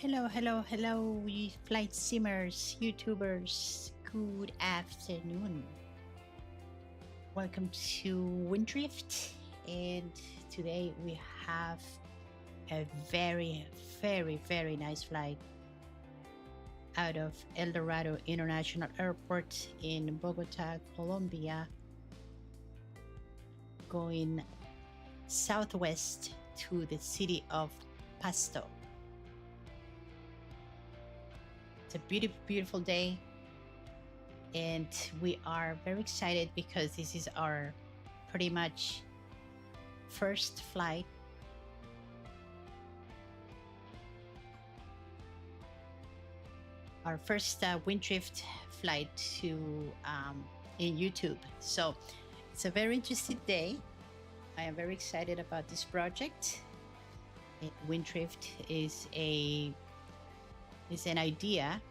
Hello, hello, hello, we flight simmers, YouTubers. Good afternoon. Welcome to WindDrift, and today we have a very nice flight out of El Dorado International Airport in Bogotá, Colombia, going southwest to the city of Pasto. It's a beautiful day, and we are very excited because this is our pretty much first flight WindDrift flight to in YouTube. So it's a very interesting day. I am very excited about this project. WindDrift is an idea,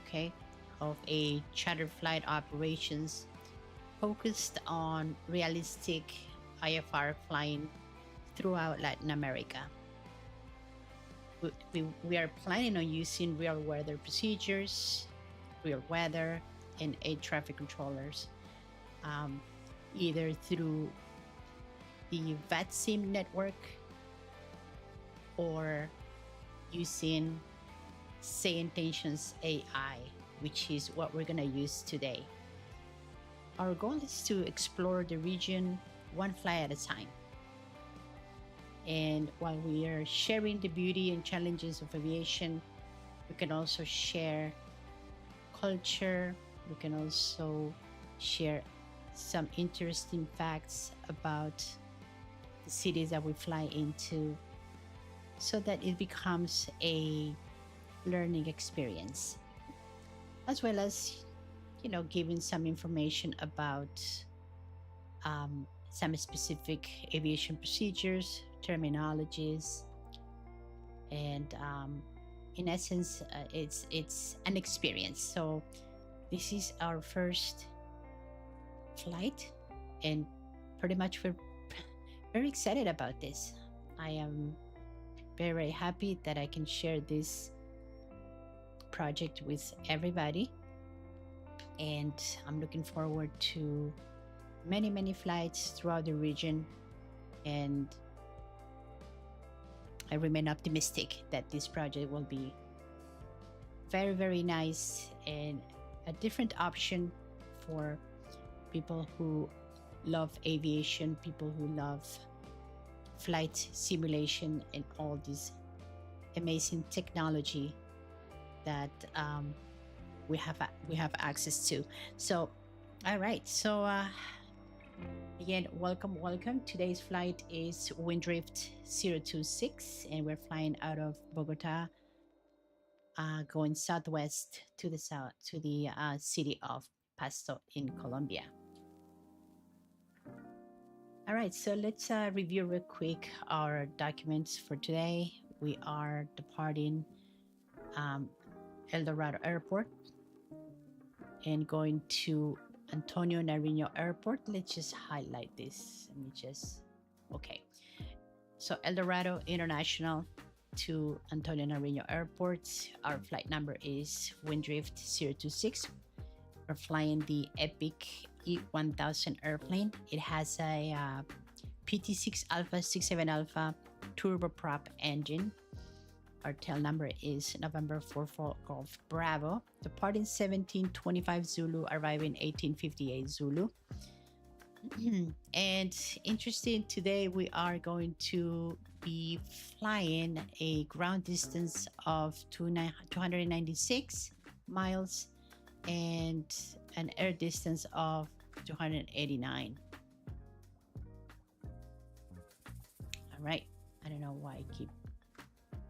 okay, of a charter flight operations focused on realistic IFR flying throughout Latin America. We are planning on using real weather procedures, real weather, and air traffic controllers, either through the VATSIM network or using SayIntentions AI, which is what we're going to use today. Our goal is to explore the region one flight at a time. And while we are sharing the beauty and challenges of aviation, we can also share culture. We can also share some interesting facts about the cities that we fly into, so that it becomes a learning experience, as well as, giving some information about some specific aviation procedures, terminologies, and in essence, it's an experience. So this is our first flight, and pretty much we're very excited about this. I am very happy that I can share this project with everybody, and I'm looking forward to many flights throughout the region, and I remain optimistic that this project will be very nice and a different option for people who love aviation, people who love flight simulation, and all this amazing technology that we have access to. So, all right. So again, welcome. Today's flight is WindDrift 026, and we're flying out of Bogotá, going southwest to the city of Pasto in Colombia. All right, so let's review real quick our documents for today. We are departing El Dorado Airport and going to Antonio Nariño Airport. Let's just highlight this. Okay. So El Dorado International to Antonio Nariño Airport. Our flight number is WindDrift 026. We're flying the Epic E1000 airplane. It has a PT6 Alpha 67 Alpha turboprop engine. Our tail number is November 44 Golf Bravo. Departing 1725 Zulu, arriving 1858 Zulu. And interesting, today we are going to be flying a ground distance of 296 miles and an air distance of 289. All right. I don't know why I keep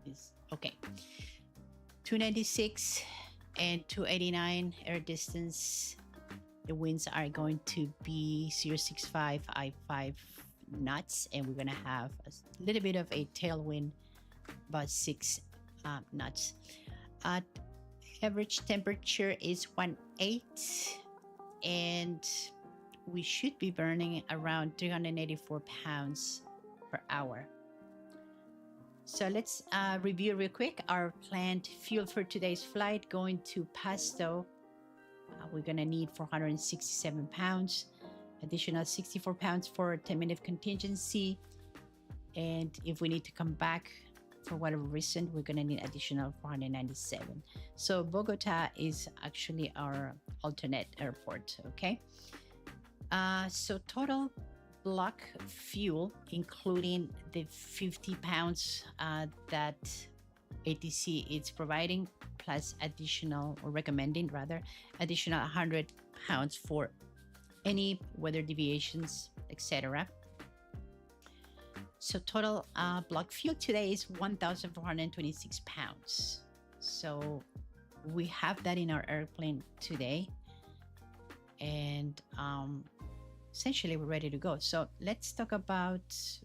this. Okay. 296 and 289 air distance. The winds are going to be 065 I5 knots, and we're going to have a little bit of a tailwind, about 6 knots. Average temperature is 18, and we should be burning around 384 pounds per hour. So let's review real quick our planned fuel for today's flight. Going to Pasto, we're gonna need 467 pounds, additional 64 pounds for 10-minute contingency. And if we need to come back for whatever reason, we're gonna need additional 497. So Bogotá is actually our alternate airport, okay? So total block fuel, including the 50 pounds that ATC is providing, plus additional, or recommending rather, additional 100 pounds for any weather deviations, etc. So total block fuel today is 1,426 pounds. So we have that in our airplane today. And essentially we're ready to go. So let's talk about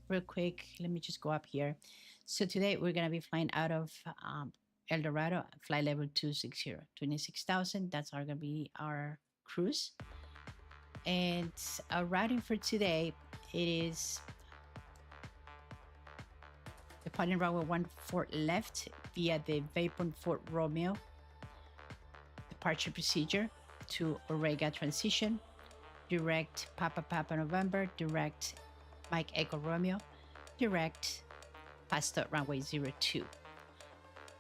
real quick. Let me just go up here. So today we're going to be flying out of El Dorado, flight level 260, 26,000. That's going to be our cruise. And our routing for today, it is departing runway 14 left via the VAPOM Fort Romeo departure procedure to OREGA transition, direct Papa November, direct Mike Echo Romeo, direct Pasto runway 02.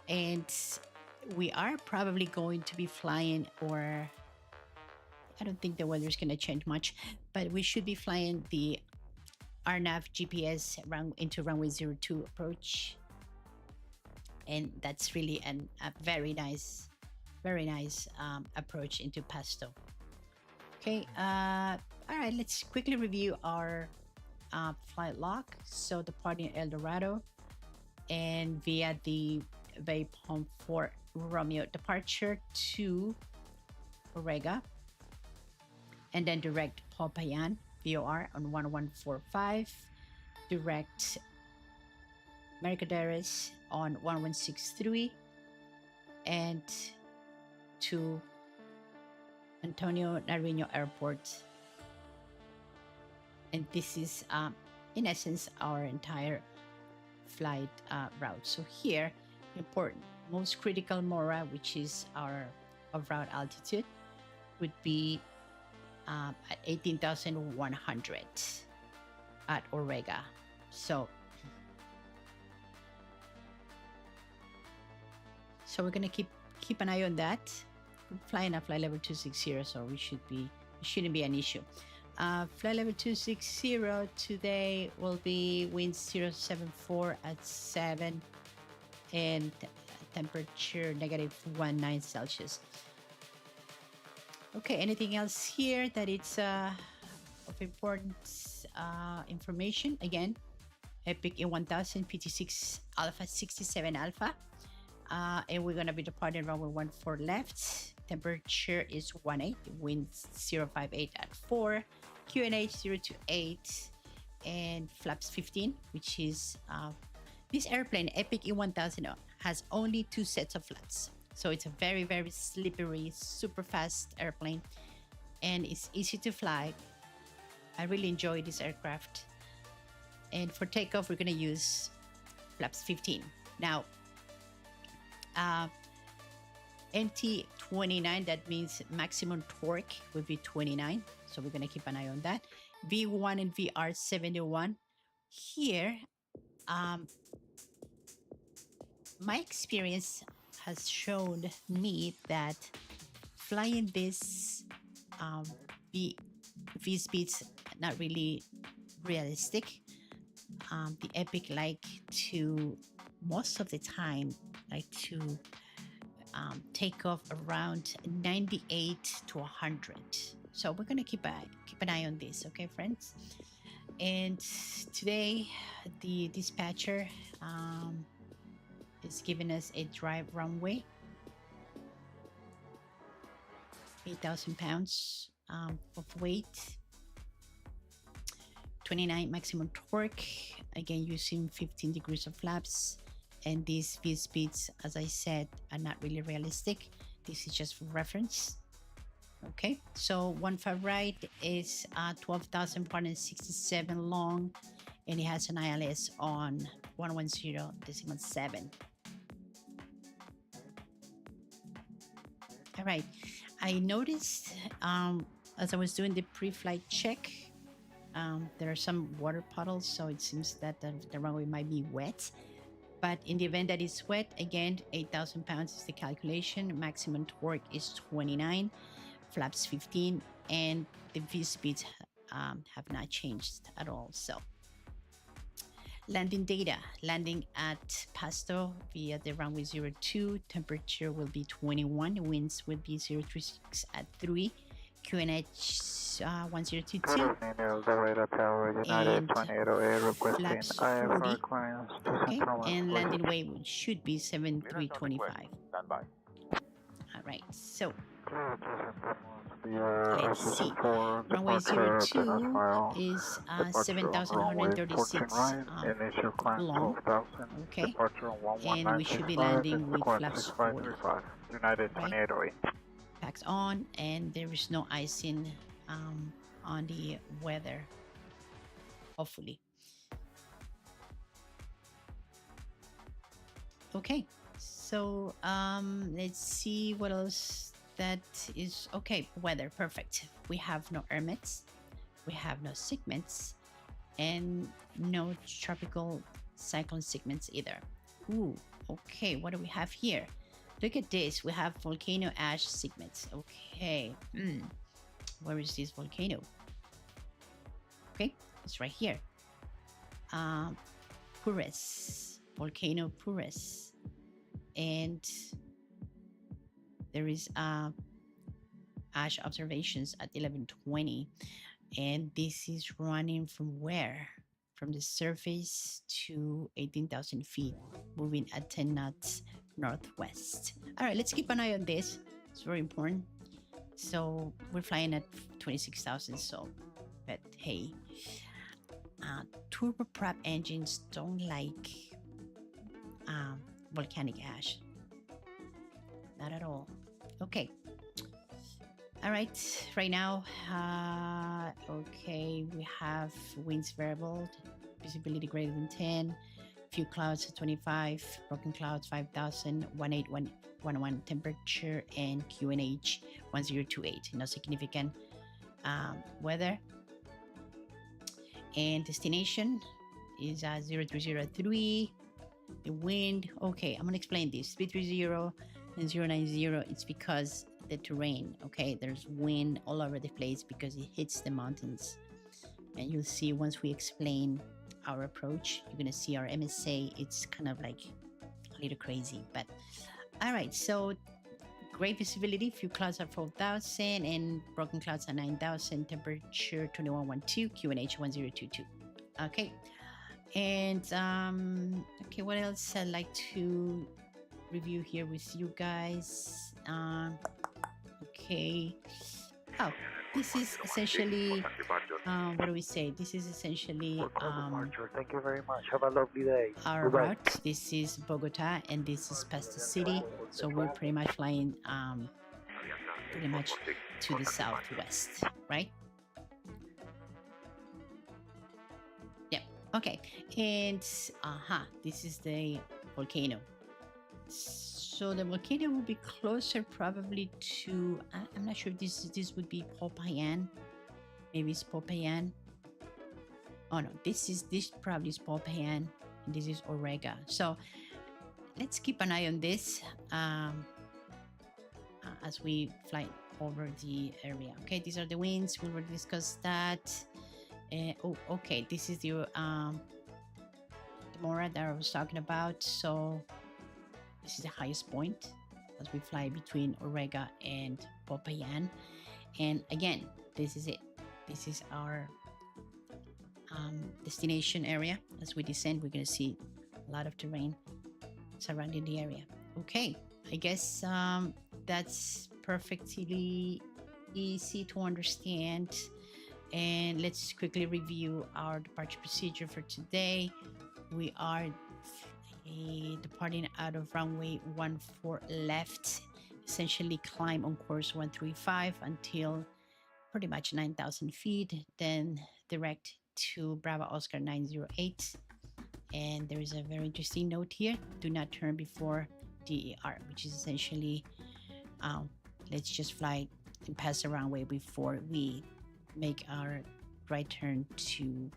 And we are probably going to be flying, or I don't think the weather is going to change much, but we should be flying the RNAV GPS into runway 02 approach. And that's really a very nice approach into Pasto. Okay, all right, let's quickly review our flight log. So departing El Dorado and via the VAPOM Fort Romeo departure to OREGA, and then direct Popayán VOR on 1145, direct Mercaderes on 1163, and to Antonio Nariño Airport. And this is in essence our entire flight route. So here, important, most critical MORA, which is our route altitude, would be at 18,100 at OREGA. So we're gonna keep an eye on that. We're flying at flight level 260, so it shouldn't be an issue. Flight level 260 today will be wind 074 at 7 and temperature -19 Celsius. Okay, anything else here that it's of important information? Again, Epic E1000 PT6 Alpha 67 Alpha. And we're going to be departing runway 14 left. Temperature is 18, wind 058 at 4, QNH 028, and flaps 15, which is this airplane, Epic E1000, has only 2 sets of flaps. So it's a very, very slippery, super fast airplane, and it's easy to fly. I really enjoy this aircraft. And for takeoff, we're going to use flaps 15. Now, MT 29, that means maximum torque would be 29. So we're going to keep an eye on that. V1 and VR 71. Here, my experience has shown me that flying this V speeds not really realistic. The Epic most of the time like to take off around 98 to 100. So we're gonna keep an eye on this, okay, friends? And today the dispatcher is giving us a drive runway, 8,000 pounds of weight, 29 maximum torque, again using 15 degrees of flaps. And these V speeds, as I said, are not really realistic. This is just for reference. Okay, so 15 right is 12,467 long and it has an ILS on 110.7. All right, I noticed as I was doing the pre-flight check, there are some water puddles, so it seems that the runway might be wet. But in the event that it's wet, again, 8,000 pounds is the calculation. Maximum torque is 29, flaps 15, and the V speeds have not changed at all. So landing data, landing at Pasto via the runway 02, temperature will be 21, winds will be 036 at 3, QNH 1022, and flaps 40, okay, and landing weight should be 7325. All right, so let's see. Runway 02 is 7,136 long, okay, and we should be landing with flaps 40, right? Packs on, and there is no icing on the weather, hopefully. Okay, so let's see what else that is. Okay, weather, perfect. We have no ermits, we have no segments, and no tropical cyclone segments either. Ooh, okay, what do we have here? Look at this, we have volcano ash segments. Okay, where is this volcano? Okay, it's right here. Puris, volcano Puris, and there is ash observations at 11:20, and this is running from where? From the surface to 18,000 feet, moving at 10 knots northwest. All right, let's keep an eye on this. It's very important. So we're flying at 26,000. So, but hey, turboprop engines don't like volcanic ash. Not at all. Okay. All right. Right now, okay, we have winds variable, visibility greater than 10, few clouds at 25, broken clouds 5,000, 18111 temperature, and QNH 1028. No significant weather. And destination is 0303. The wind, okay, I'm gonna explain this. 330 and 090, it's because the terrain, okay, there's wind all over the place because it hits the mountains. And you'll see once we explain our approach, you're gonna see our MSA, it's kind of like a little crazy, but all right. So great visibility, few clouds at 4,000 and broken clouds at 9,000, temperature 2112, QNH 1022. Okay, and okay, what else I'd like to review here with you guys? Okay, oh, this is essentially what do we say? This is essentially thank you very much. Have a lovely day. Our route. This is Bogotá and this is Pasto City. So we're pretty much flying pretty much to the southwest, right? Yeah. Okay. And this is the volcano. So the volcano will be closer probably to, I'm not sure if this would be Popayán. Maybe it's Popayán. Oh no, this probably is Popayán, and this is OREGA. So let's keep an eye on this as we fly over the area. Okay, these are the winds. We will discuss that. Oh, okay, this is the Mora that I was talking about. So this is the highest point as we fly between OREGA and Popayán. And again, this is it. This is our destination area. As we descend, we're going to see a lot of terrain surrounding the area. Okay, I guess that's perfectly easy to understand. And let's quickly review our departure procedure for today. We are departing out of runway 14 left, essentially climb on course 135 until pretty much 9,000 feet, then direct to Bravo Oscar 908. And there is a very interesting note here. Do not turn before DER, which is essentially, let's just fly and pass the runway before we make our right turn to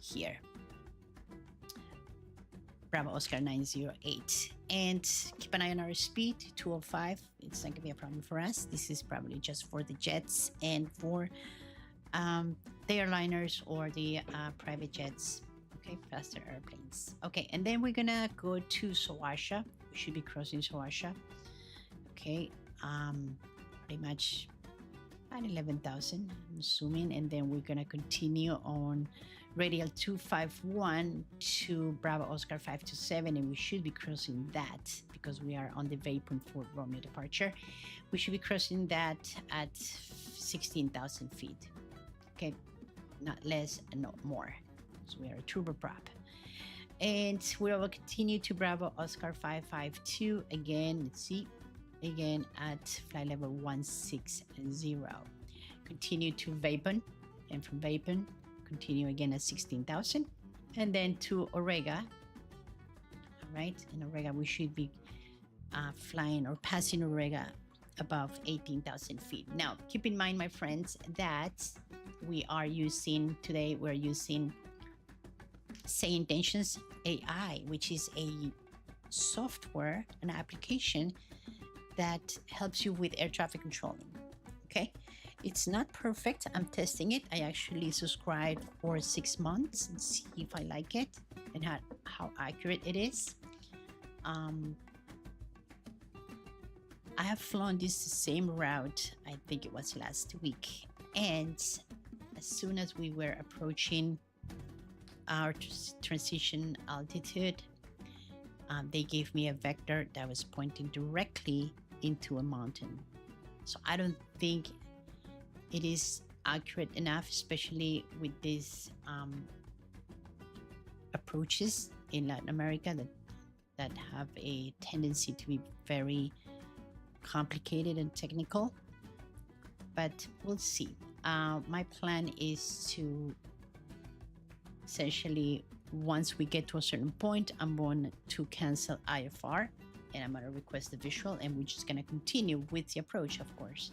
here. Bravo Oscar 908. And keep an eye on our speed, 205. It's not gonna be a problem for us. This is probably just for the jets and for the airliners or the private jets. Okay, faster airplanes. Okay, and then we're gonna go to Soacha. We should be crossing Soacha. Okay, pretty much at 11,000, I'm assuming, and then we're gonna continue on radial 251 to Bravo Oscar 527, and we should be crossing that because we are on the VAPOM for Romeo departure. We should be crossing that at 16,000 feet. Okay, not less and not more. So we are a turboprop. And we will continue to Bravo Oscar 552 again. Let's see, again at flight level 160. Continue to VAPOM, and from VAPOM continue again at 16,000, and then to OREGA. All right, in OREGA we should be flying or passing OREGA above 18,000 feet. Now keep in mind, my friends, that we are using today, we're using SayIntentions AI, which is a software, an application that helps you with air traffic controlling. Okay, it's not perfect. I'm testing it. I actually subscribed for 6 months and see if I like it and how accurate it is. I have flown this same route, I think it was last week, and as soon as we were approaching our transition altitude, they gave me a vector that was pointing directly into a mountain. So I don't think it is accurate enough, especially with these approaches in Latin America that have a tendency to be very complicated and technical. But we'll see. My plan is to essentially, once we get to a certain point, I'm going to cancel IFR and I'm going to request the visual, and we're just going to continue with the approach, of course.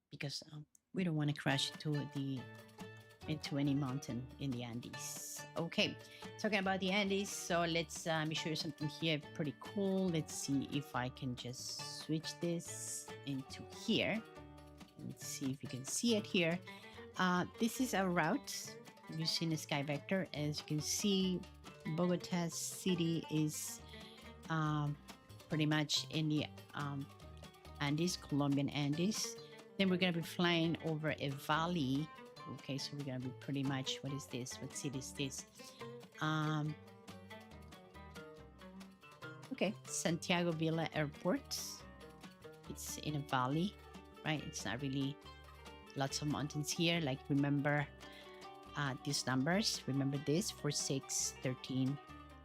Because we don't want to crash into any mountain in the Andes. Okay, talking about the Andes, so let's let me show you something here pretty cool. Let's see if I can just switch this into here. Let's see if you can see it here. This is a route using a sky vector. As you can see, Bogotá city is pretty much in the Andes, Colombian Andes. Then we're going to be flying over a valley. Okay, so we're going to be pretty much, what is this? What city is this? Okay, Santiago Villa Airport. It's in a valley, right? It's not really lots of mountains here. Like, remember these numbers. Remember this, 4, 6, 13,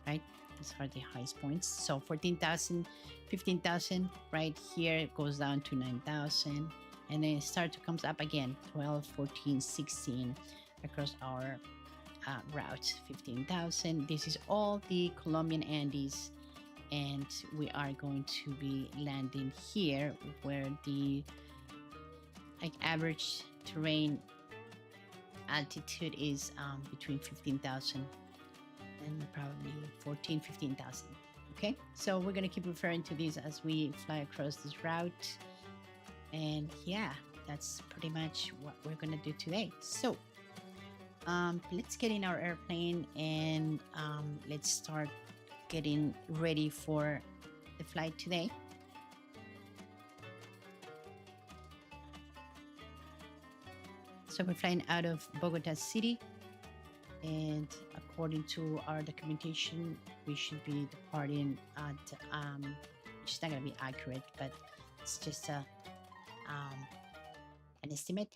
right? These are the highest points. So 14,000, 15,000, right here. It goes down to 9,000. And then it comes up again, 12, 14, 16 across our route, 15,000. This is all the Colombian Andes. And we are going to be landing here where the average terrain altitude is between 15,000 and probably 14, 15,000. Okay, so we're going to keep referring to these as we fly across this route. And yeah, that's pretty much what we're going to do today. So let's get in our airplane and let's start getting ready for the flight today. So we're flying out of Bogotá city, and according to our documentation, we should be departing at which is not going to be accurate, but it's just an estimate,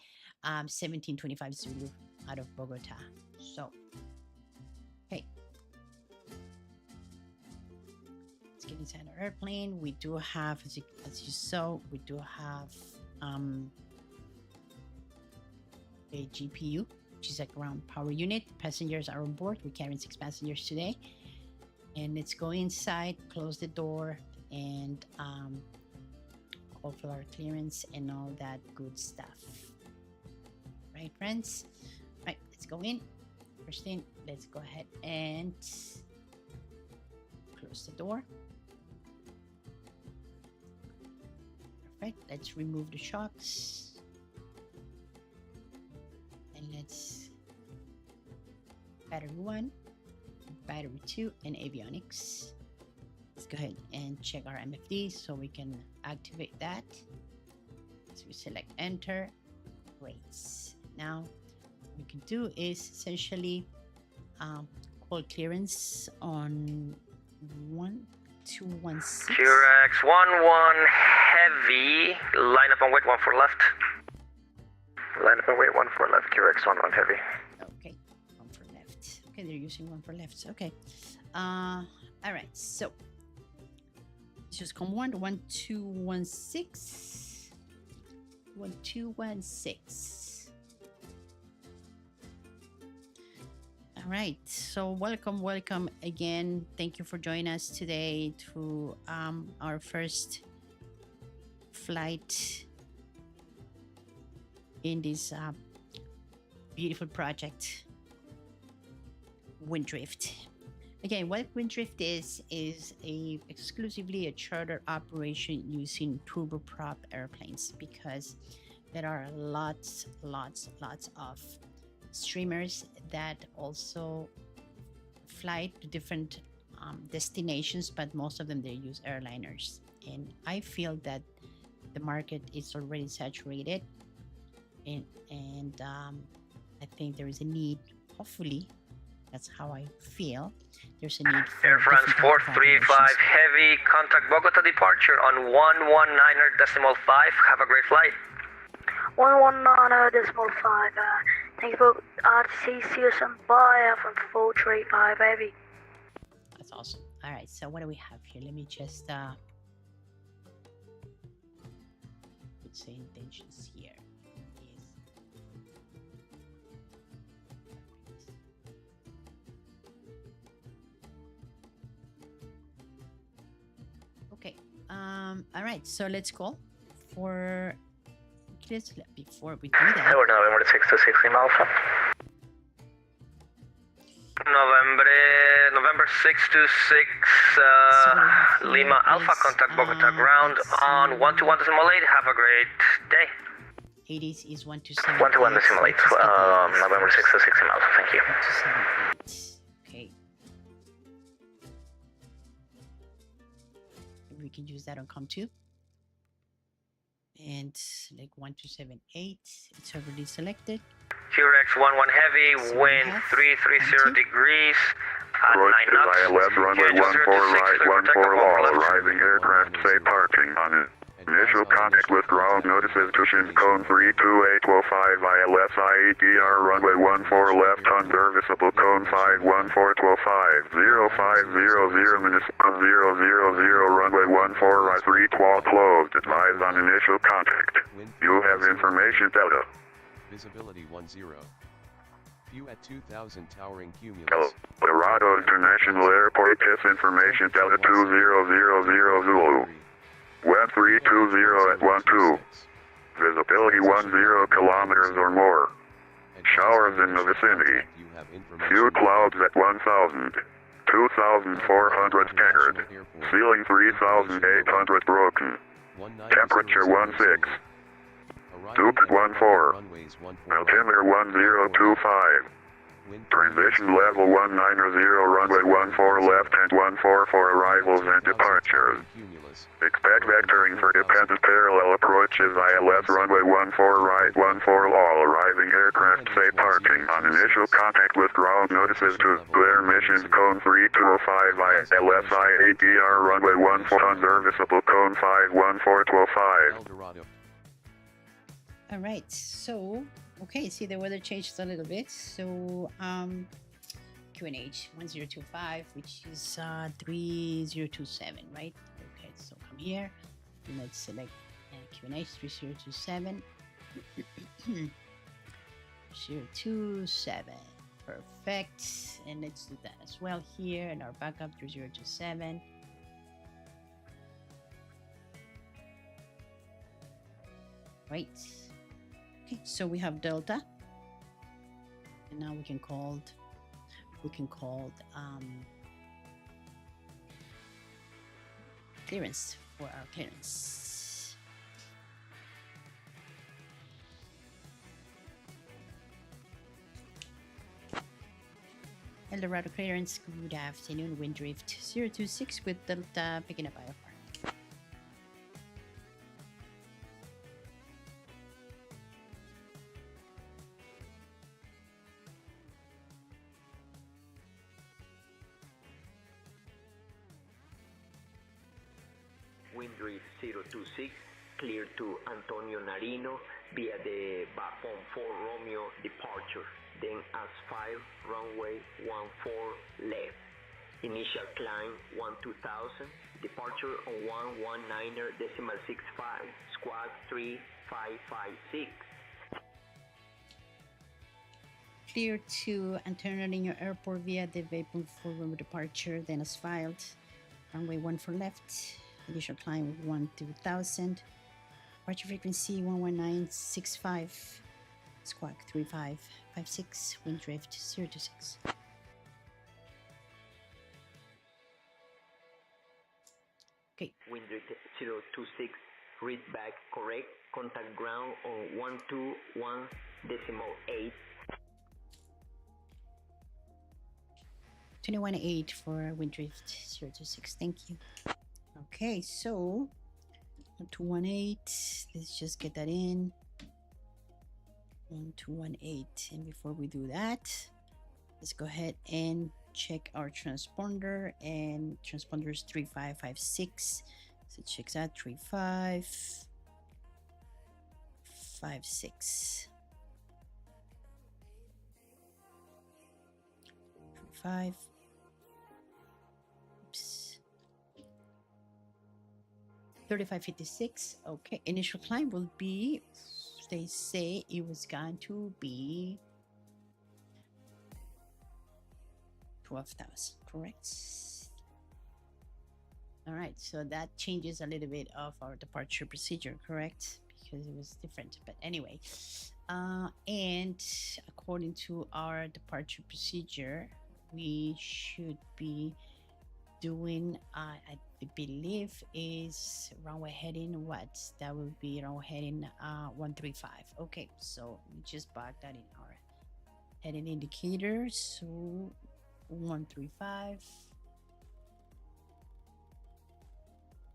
1725 Zulu out of Bogotá. So okay, let's get inside our airplane. We do have, as you saw, we do have a GPU, which is a ground power unit. Passengers are on board. We're carrying 6 passengers today. And let's go inside, close the door, and call for our clearance and all that good stuff. Right, friends? Right, let's go in. First thing, let's go ahead and close the door. Perfect. Let's remove the shocks. And let's battery 1, battery 2, and avionics. Let's go ahead and check our MFD so we can activate that. So we select enter. Great. Now what we can do is essentially call clearance on 1216. QRX 11 heavy. Line up and wait 14 left. Line up and wait 14 left. QRX 11 heavy. Okay, 1 for left. Okay, they're using 1 for left. Okay. All right. So just come 1216. 1216. All right, so welcome again. Thank you for joining us today to our first flight in this beautiful project, WindDrift. Again, what WindDrift is exclusively a charter operation using turboprop airplanes, because there are lots of streamers that also fly to different destinations, but most of them they use airliners. And I feel that the market is already saturated, and I think there is a need. Hopefully, that's how I feel. There's a need for Air France 435 heavy. Contact Bogotá departure on 119.5. Have a great flight. 119.5. Thanks for RTC. See you soon. Bye from 435 heavy. That's awesome. All right, so what do we have here? Let me just put SayIntentions here. Okay. All right, so let's go for before we do that. November 626 Lima Alpha. November 626 Lima Alpha. Contact Bogotá ground on 121.8. Have a great day. 80s is 127. 121.8. November 626 Lima Alpha. Thank you. 1278. Okay. We can use that on COM2. And like 1278, it's already selected. QRX 11 heavy, wind 330 degrees at 9 knots. ILS runway 14 right, 14 all, arriving aircraft say parking on it. Initial contact with ground notices to Shin cone 32825 ILS IETR runway 14 left unserviceable cone 51425 0500 minutes 000 runway 14 right 312 closed. Advise on initial contact. You have information delta. Visibility 10. View at 2000 towering cumulus. Dorado International Airport TIS information delta 2000 Zulu. Web 320 at 12. Visibility 10 kilometers or more. Showers in the vicinity. Few clouds at 1000. 2,400 scattered. Ceiling 3,800 broken. Temperature 16. Stupid 14. Altimeter 1025. Transition level 190 runway 14 left and 14 for arrivals and departures. Expect vectoring for dependent parallel approaches ILS runway 14 right 14 all arriving aircraft say parking on initial contact with ground notices to Blair missions cone 3205 ILS IADR runway 14 unserviceable cone 51425. All right, so okay, see the weather changes a little bit. So QNH 1025, which is 3027, right? Okay, so come here and let's select QNH 3027. 027. Perfect. And let's do that as well here. And our backup 3027. Right. Okay, so we have Delta. And now we can call clearance for our clearance. El Dorado clearance, good afternoon, WindDrift 026 with Delta picking up IFR. WindDrift 026, clear to Antonio Nariño via the VAPOM 4 Romeo departure, then asphalt runway 14 left. Initial climb 12,000, departure on 119.65, squawk 3556. Clear to Antonio Nariño Airport via the VAPOM 4 Romeo departure, then asphalt, runway 14 left. Initial climb 12,000. Departure frequency 119.65. Squawk 3556. WindDrift 026. Okay. WindDrift 026. Read back correct. Contact ground on 121.8. 21.8 for WindDrift 026. Thank you. Okay, so 1218. Let's just get that in. 1218. And before we do that, let's go ahead and check our transponder. And transponder is 3556. So check that 3556. 35. Oops. 3556. Okay, initial climb will be, they say it was going to be 12,000, correct? All right, so that changes a little bit of our departure procedure, correct? Because it was different, but anyway. And according to our departure procedure, we should be doing, I believe, is runway heading what? That would be runway heading 135. Okay, so we just bug that in our heading indicators. So 135.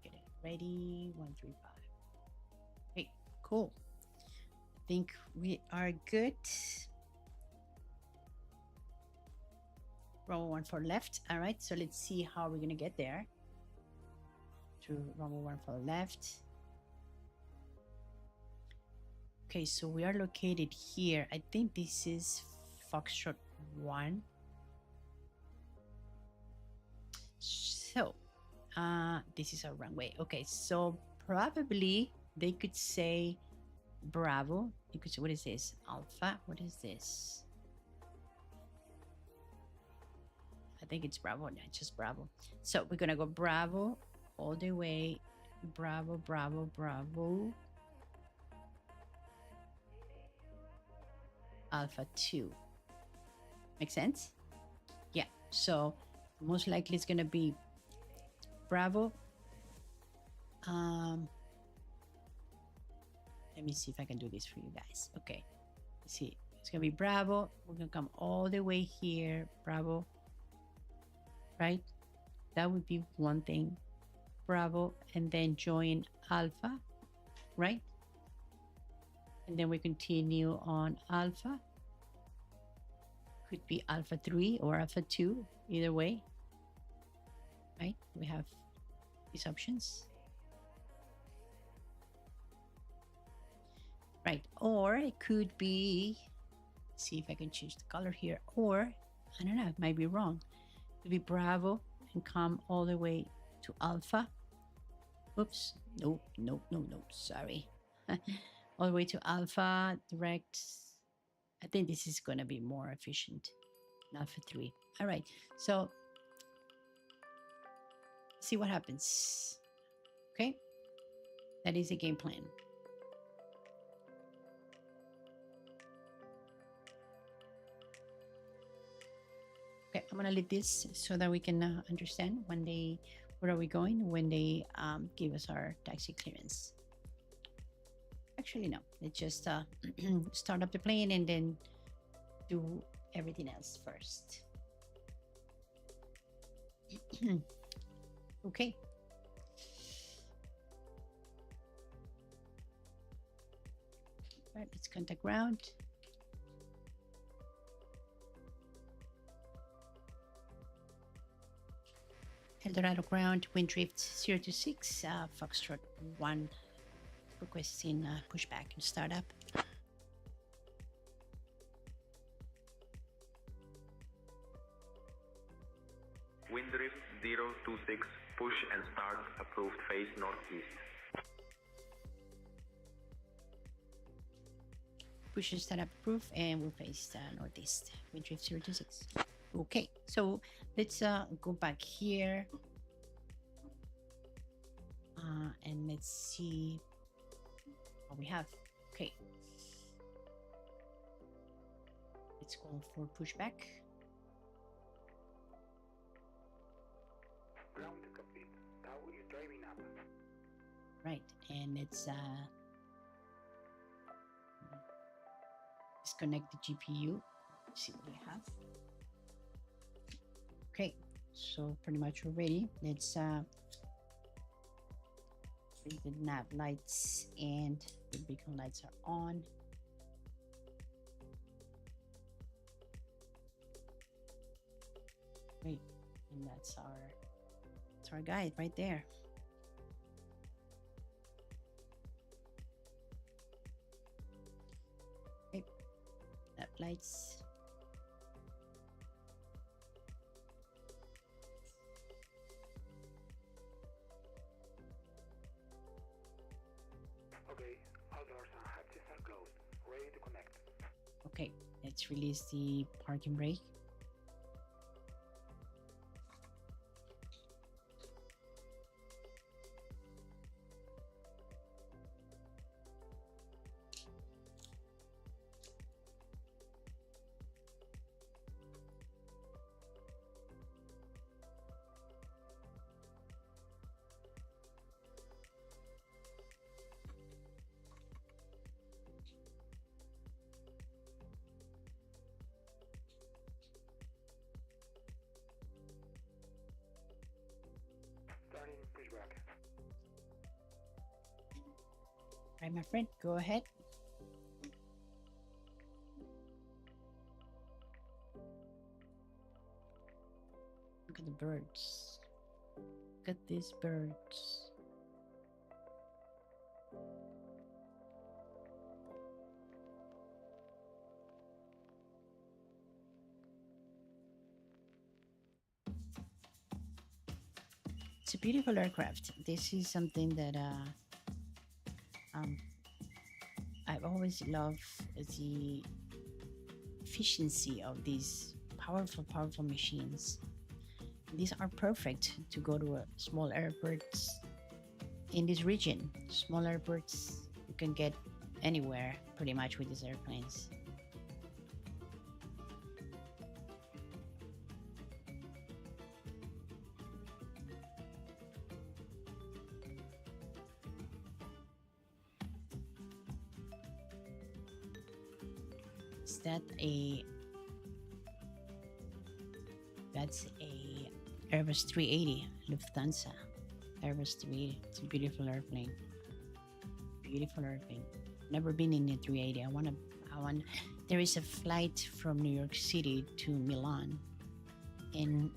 Get it ready. 135. Okay, cool. I think we are good. Runway 14 left. All right, so let's see how we're gonna get there. To runway 14 left. Okay, so we are located here. I think this is Foxtrot 1. So this is our runway. Okay, so probably they could say Bravo. You could say, what is this? Alpha. What is this? I think it's Bravo. No, just Bravo. So we're gonna go Bravo all the way. Bravo, Bravo, Bravo. Alpha 2. Make sense? Yeah. So most likely it's gonna be Bravo. Let me see if I can do this for you guys. Okay. Let's see. It's gonna be Bravo. We're gonna come all the way here. Bravo. Right? That would be one thing. Bravo, and then join Alpha, right? And then we continue on Alpha. Could be Alpha 3 or Alpha 2, either way, right? We have these options. Right, or it could be, see if I can change the color here, or, I don't know, it might be wrong. To be Bravo and come all the way to Alpha. Oops, no, sorry. All the way to Alpha, direct I think this is going to be more efficient, not for 3. All right, so see what happens. Okay, that is a game plan. Okay, I'm gonna leave this so that we can understand when they, where are we going when they give us our taxi clearance. Actually, no, let's just start up the plane and then do everything else first. Okay. Right, let's contact ground. Eldorado ground, WindDrift 026, Foxtrot 1, requesting pushback and startup. WindDrift 026, push and start, approved phase northeast. Push and startup approved, and we'll face northeast, WindDrift 026. Okay, so let's go back here and let's see what we have. Okay, let's go for pushback. Ground complete. Now you're driving up. Right, and let's disconnect the GPU. See what we have. Okay, so pretty much we're ready. Let's see the nav lights and the beacon lights are on. Great, and that's our guide right there. Okay, nav lights. Okay, all doors and hatches are closed. Ready to connect. Okay, let's release the parking brake. Starting pushback. Right, my friend, go ahead. Look at the birds. Look at these birds. It's a beautiful aircraft. This is something that I've always loved, the efficiency of these powerful machines. These are perfect to go to small airports in this region. Small airports, you can get anywhere pretty much with these airplanes. Is that that's a Airbus 380 Lufthansa. Airbus 380. It's a beautiful airplane. Beautiful airplane. Never been in a 380. I want. There is a flight from New York City to Milan, and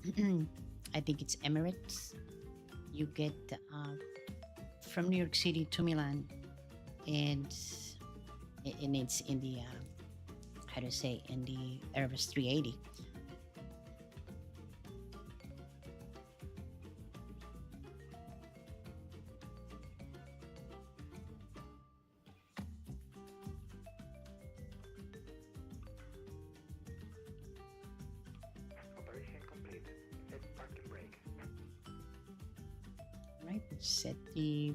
I think it's Emirates. You get from New York City to Milan, and it's in the how to say, in the Airbus 380. set the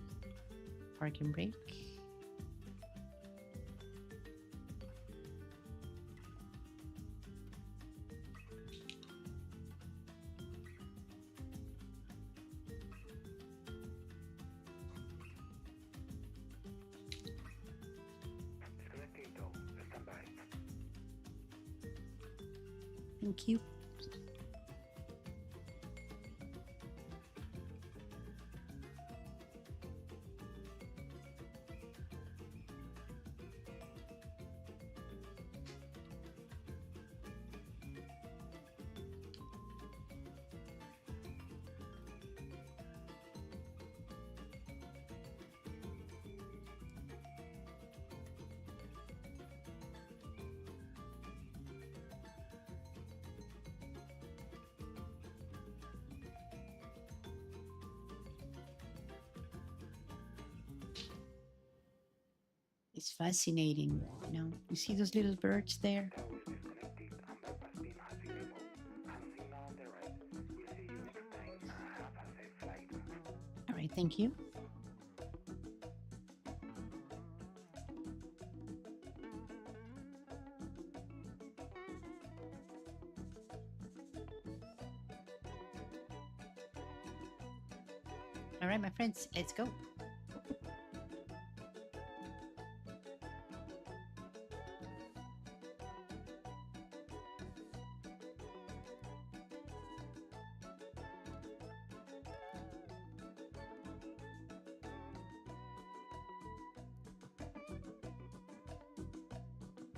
parking brake. Disconnecting tow. Stand by. Thank you. It's fascinating, you know. You see those little birds there? Tow is disconnected and bypass beam has disabled. And signal on the right. We'll see you next time. Have a safe flight. All right, thank you. All right, my friends, let's go.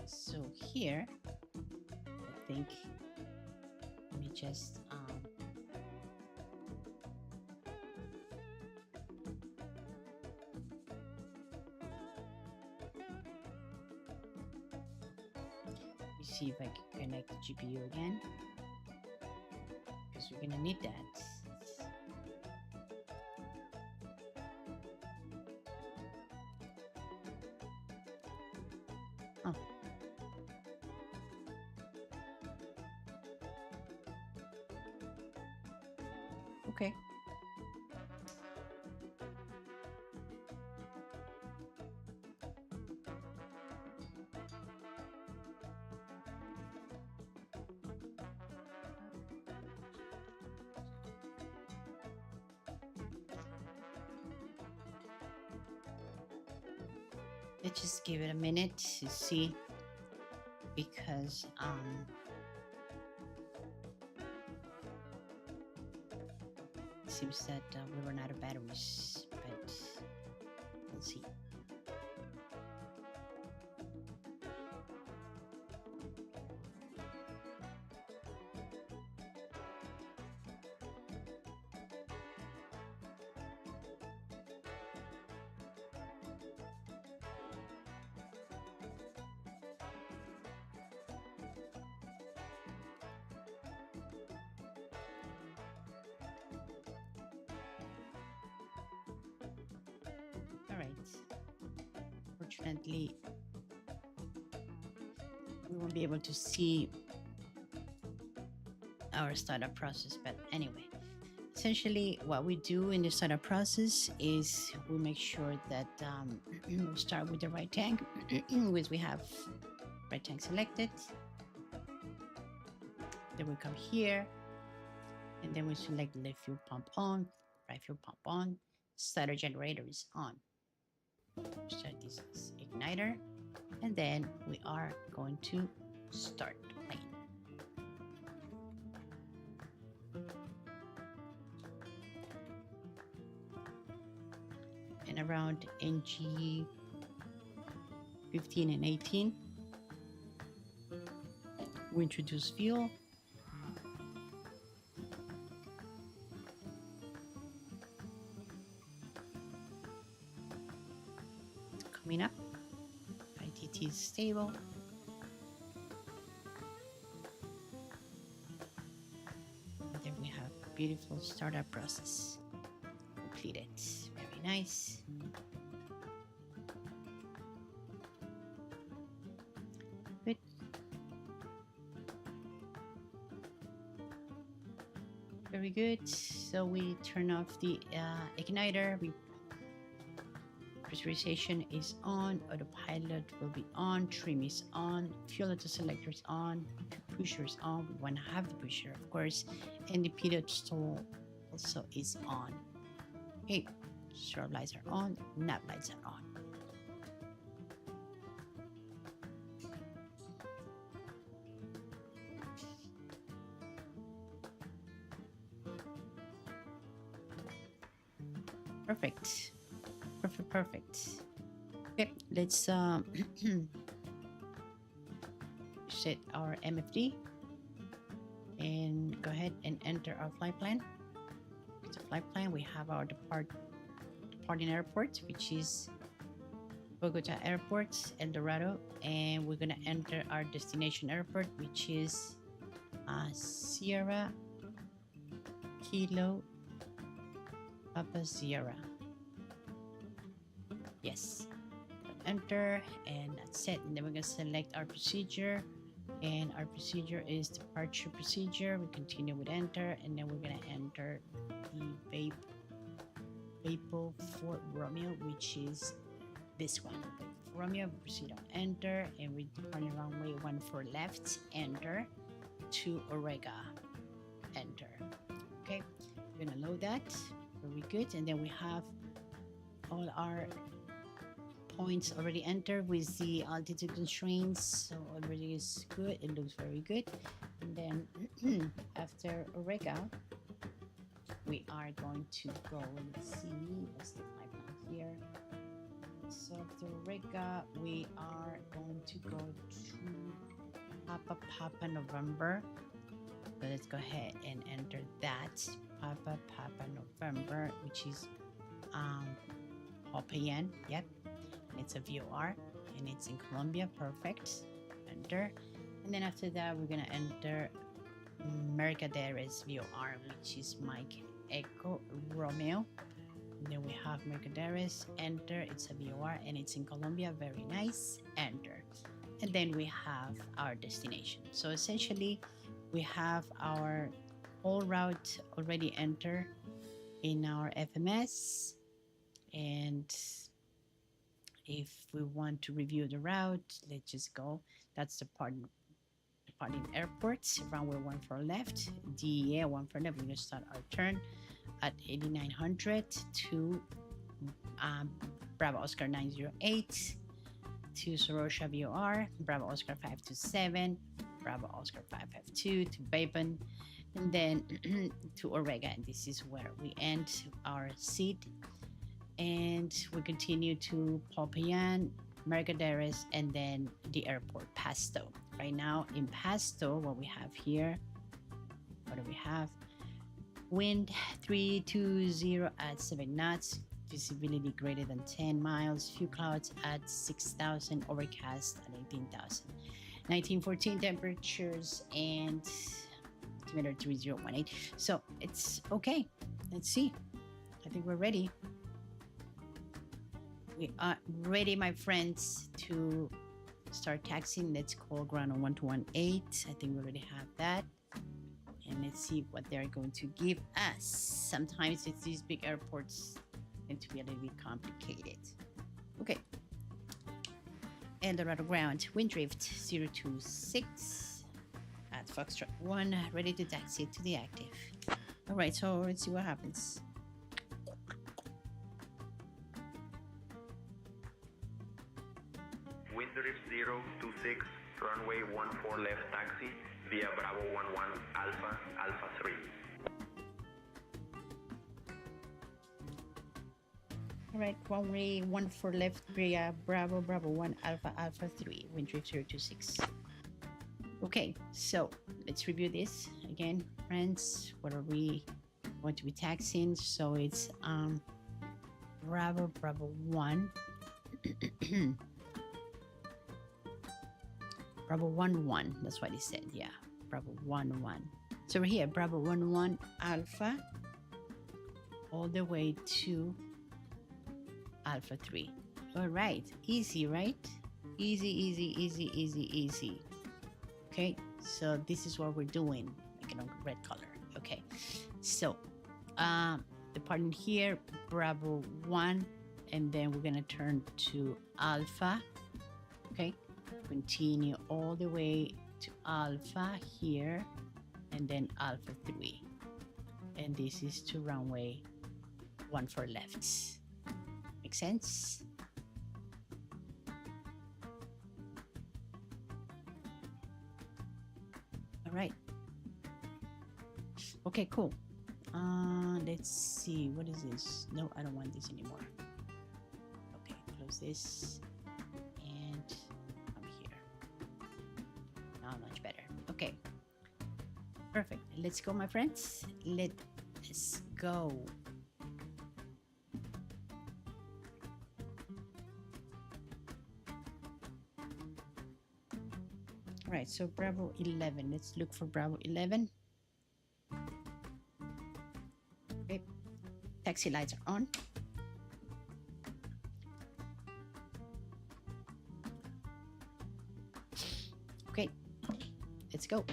So here, I think, let me just let me see if I can connect the GPU again, because we're gonna need that. Oh. Okay. Let's just give it a minute to see, because it seems that we run out of batteries, but we'll see. All right. Fortunately, we won't be able to see our startup process, but anyway, essentially what we do in the startup process is we make sure that we start with the right tank, which we have right tank selected. Then we come here, and then we select left fuel pump on, right fuel pump on, starter generator is on. Start this igniter, and then we are going to start the plane. And around NG 15 and 18, we introduce fuel. Coming up, ITT is stable. And then we have beautiful startup process completed. Very nice. Good. Very good. So we turn off the igniter. Pressurization is on. Autopilot will be on. Trim is on. Fuel auto selector is on. Pusher is on. We want to have the pusher, of course. And the pitot stall also is on. Okay. Strobe lights are on. Nav lights are on. Perfect. Perfect. Okay, let's set our MFD and go ahead and enter our flight plan. It's a flight plan. We have our departing airport, which is Bogotá Airport, El Dorado, and we're gonna enter our destination airport, which is Sierra Kilo Papa Sierra. Yes, enter, and that's it. And then we're gonna select our procedure, and our procedure is departure procedure. We continue with enter, and then we're gonna enter the VAPO for Romeo, which is this one. Romeo, we proceed on enter, and we depart on runway 14 left, enter, to OREGA, enter. Okay, we're gonna load that. Very good. And then we have all our points already entered with the altitude constraints, so everything is good. It looks very good. And then after OREGA, we are going to go and see what's the flight plan here. So after OREGA, we are going to go to Papa November. So let's go ahead and enter that. Papa November, which is Popayán. Yep, it's a VOR and it's in Colombia. Perfect. Enter. And then after that, we're gonna enter Mercaderes VOR, which is Mike Echo Romeo. And then we have Mercaderes. Enter. It's a VOR and it's in Colombia. Very nice. Enter. And then we have our destination. So essentially, we have our whole route already entered in our FMS, and if we want to review the route, let's just go. That's departing airports. Runway 14 left, DEA 14 left. We're gonna start our turn at 8900 to Bravo Oscar 908 to Sorosha VOR, Bravo Oscar 527, Bravo Oscar 552 to VAPOM, and then to OREGA. And this is where we end our seat. And we continue to Popayán, Mercaderes, and then the airport, Pasto. Right now in Pasto, what we have here, what do we have? Wind 320 at 7 knots, visibility greater than 10 miles, few clouds at 6,000, overcast at 18,000. 1914 temperatures and altimeter 3018. So it's okay. Let's see. I think we're ready. We are ready, my friends, to start taxiing. Let's call ground on 1218. I think we already have that. And let's see what they're going to give us. Sometimes it's these big airports tend to be a little bit complicated. Okay. El Dorado ground, WindDrift 026 at Foxtrot 1, ready to taxi to the active. All right, so let's see what happens. WindDrift 026, runway 14 left taxi via Bravo 11 Alpha 3. All right, runway 14 left via Bravo 1 Alpha 3, WindDrift 026. Okay, so let's review this again, friends. What are we going to be taxiing? So it's Bravo 1 Bravo 11, that's what he said. Yeah, Bravo 11. So we're here, Bravo 11 Alpha, all the way to Alpha 3. All right, easy, right? Easy. Okay, so this is what we're doing. Make it on red color. Okay, So, departing here, Bravo 1, and then we're gonna turn to Alpha. Okay, continue all the way to Alpha here, and then Alpha 3. And this is to runway 14 left. Make sense? All right. Okay, cool. Let's see. What is this? No, I don't want this anymore. Okay, close this. And I'm here. Now much better. Okay. Perfect. Let's go, my friends. Let's go. All right, so Bravo 11. Let's look for Bravo 11. Okay, taxi lights are on. Okay, let's go.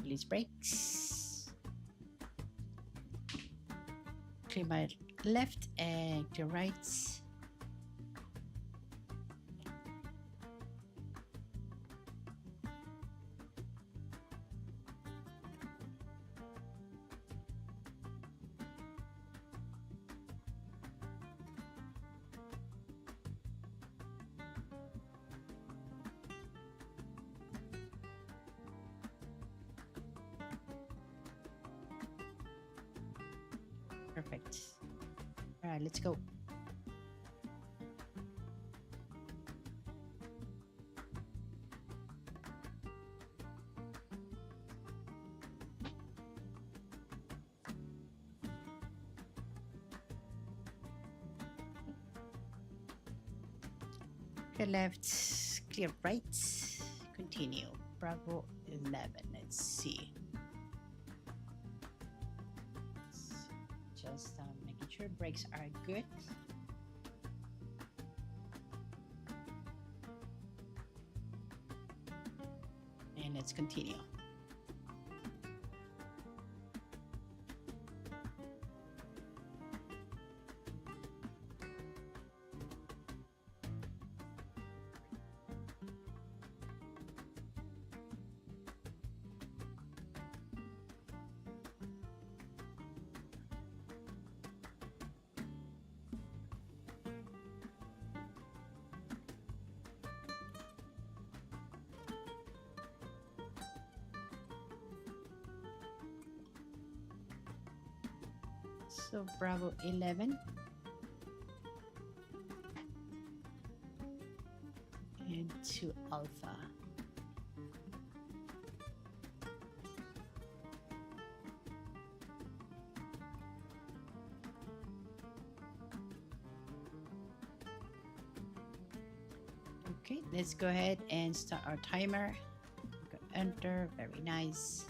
Release brakes. Clear my left and clear right. Perfect. All right, let's go. Clear left, clear right, continue. Bravo 11, let's see. Just making sure brakes are good. And let's continue. So Bravo 11 and to Alpha. Okay, let's go ahead and start our timer. Enter, very nice.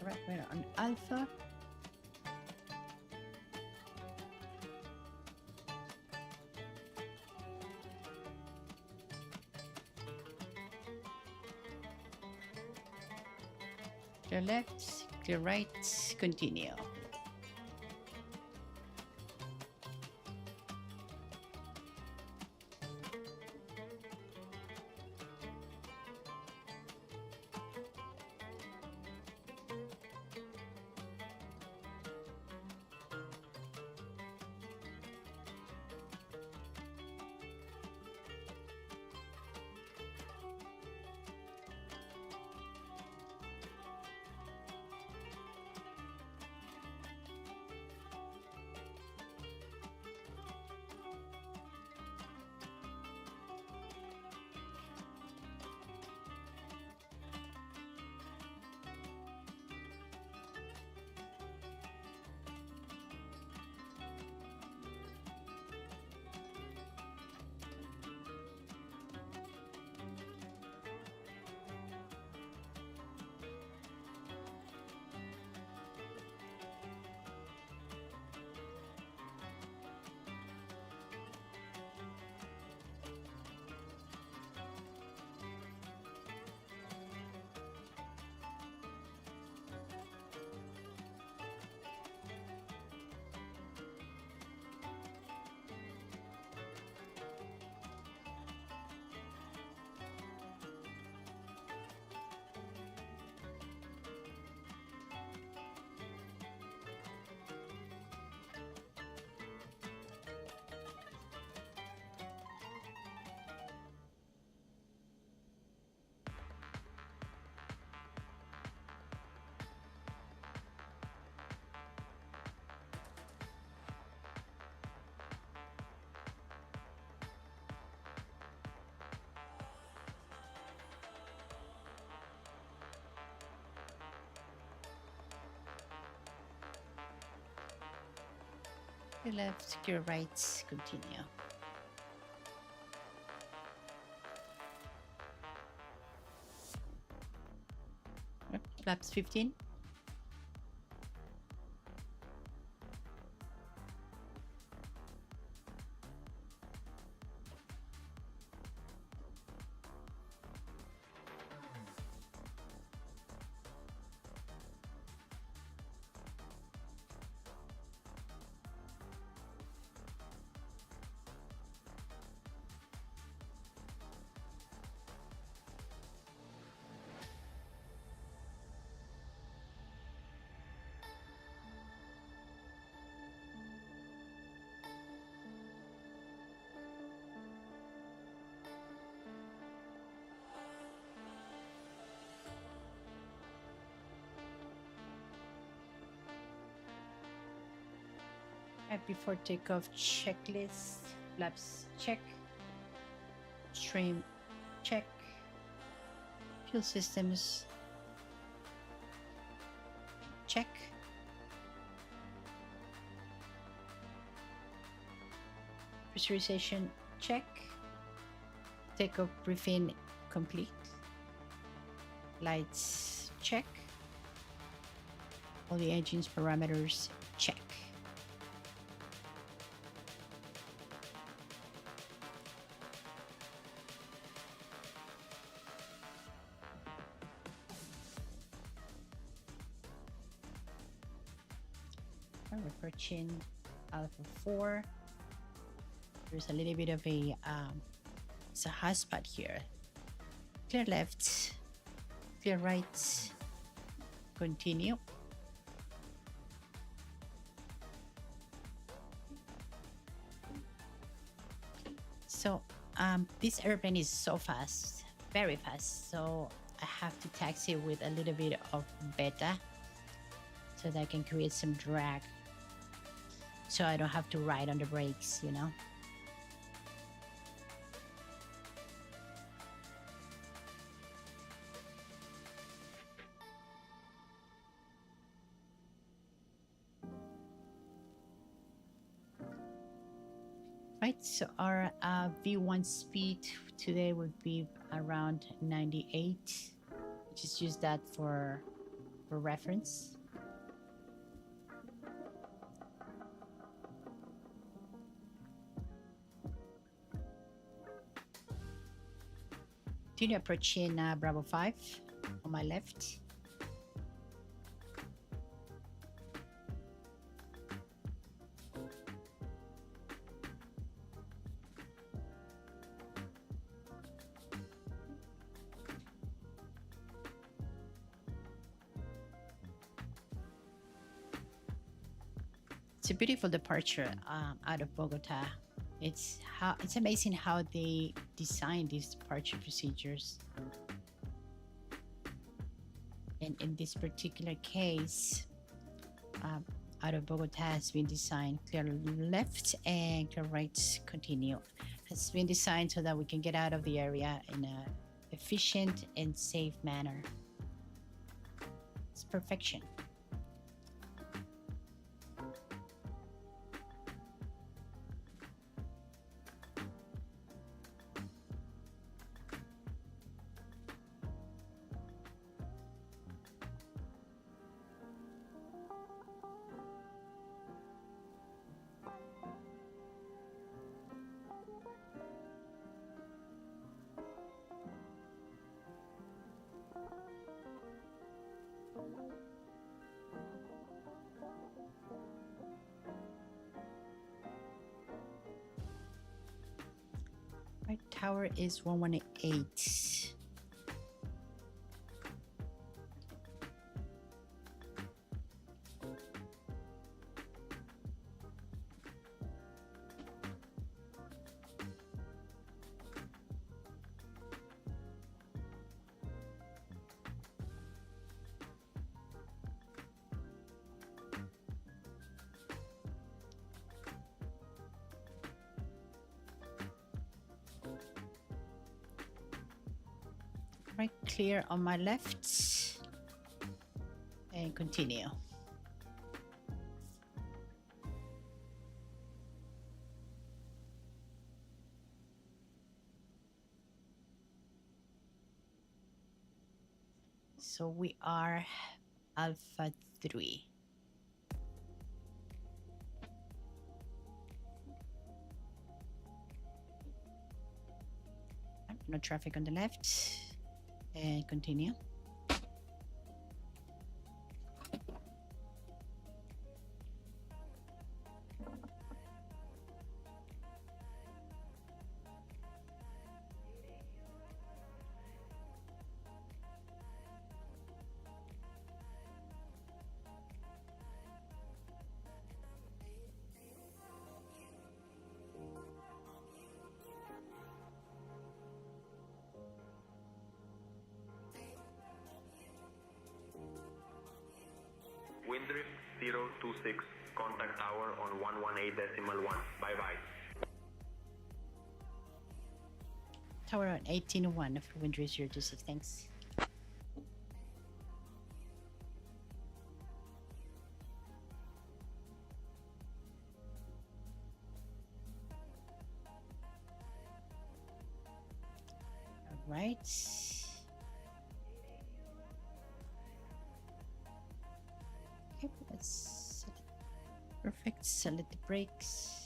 All right, we're on Alpha. Clear left, clear right, continue. Clear left, clear right, continue. Flaps 15. Right before takeoff, checklist, flaps check, stream check, fuel systems check, pressurization check, takeoff briefing complete, lights check, all the engines parameters check. We're approaching Alpha 4. There's a little bit of a it's a hot spot here. Clear left, clear right, continue. So this airplane is so fast, very fast. So I have to taxi with a little bit of beta so that I can create some drag. So I don't have to ride on the brakes, you know. Right, so our V1 speed today would be around 98. Just use that for reference. Continue approaching Bravo 5 on my left. It's a beautiful departure out of Bogotá. It's amazing how they design these departure procedures. And in this particular case, out of Bogotá has been designed clear left and clear right continue. Has been designed so that we can get out of the area in a efficient and safe manner. It's perfection. Right, tower is 118. Right, clear on my left and continue. So we are Alpha 3. No traffic on the left. And continue. WindDrift 026, contact tower on 118.1. Bye bye. Tower on 18.1 for WindDrift 026. Thanks. All right. Okay, let's set it. Perfect. Select the brakes.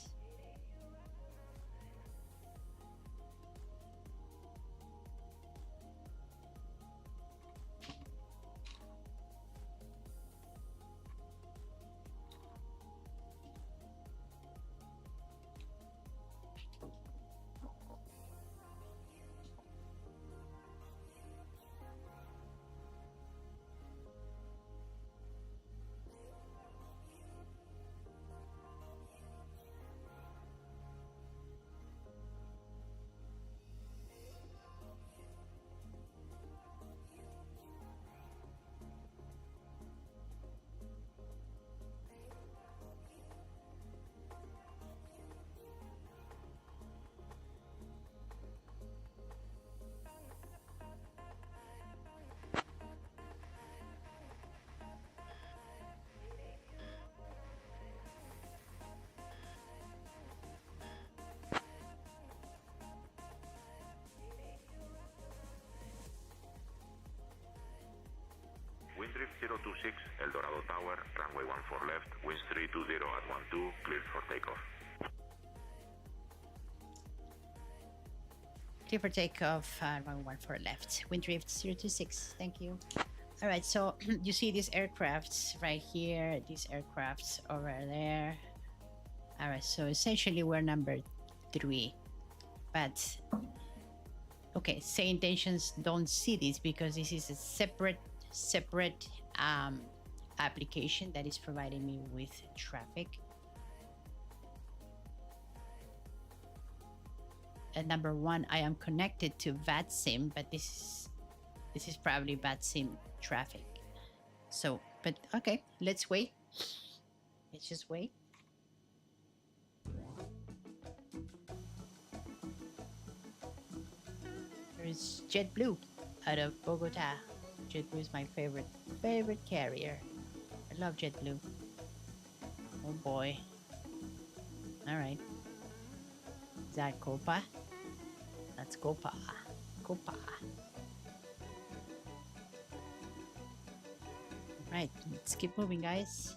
WindDrift 026, El Dorado Tower, runway 14 left, winds 320 at 12, cleared for takeoff. Clear for takeoff, runway 14 left. WindDrift 026, thank you. All right, so you see these aircrafts right here, these aircrafts over there. All right, so essentially we're number 3, but okay, SayIntentions don't see this because this is a separate application that is providing me with traffic. And number 1, I am connected to VATSIM, but this is probably VATSIM traffic. So, but okay, let's wait. Let's just wait. There's JetBlue out of Bogotá. JetBlue is my favorite carrier. I love JetBlue. Oh boy. All right. Is that Copa? That's Copa. Copa. Right, let's keep moving, guys.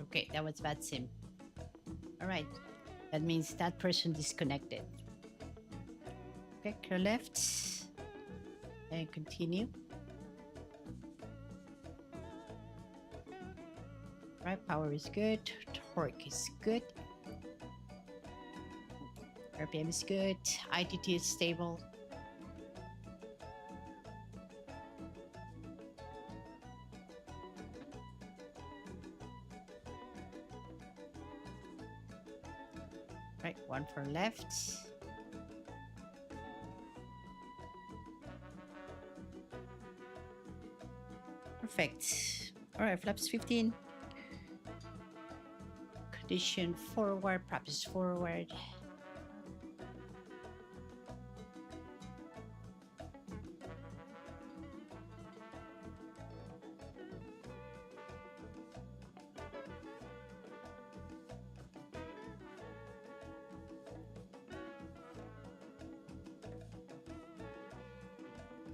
Okay, that was VATSIM. All right, that means that person disconnected. Okay, clear left and continue. Right, power is good, torque is good, RPM is good, ITT is stable. Right, 1 for left. Perfect. All right, flaps 15. Condition forward, prop is forward.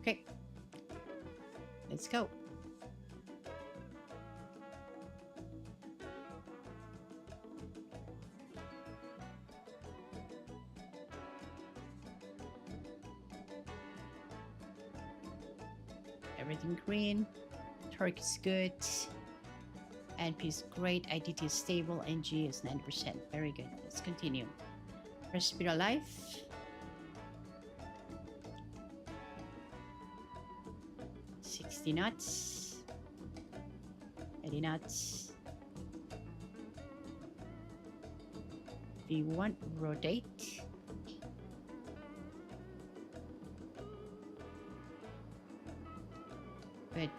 Okay, let's go. Everything green. Torque is good. NP is great. IDT is stable. NG is 90%. Very good. Let's continue. First speed of life. 60 knots. 80 knots. V1 rotate. Good.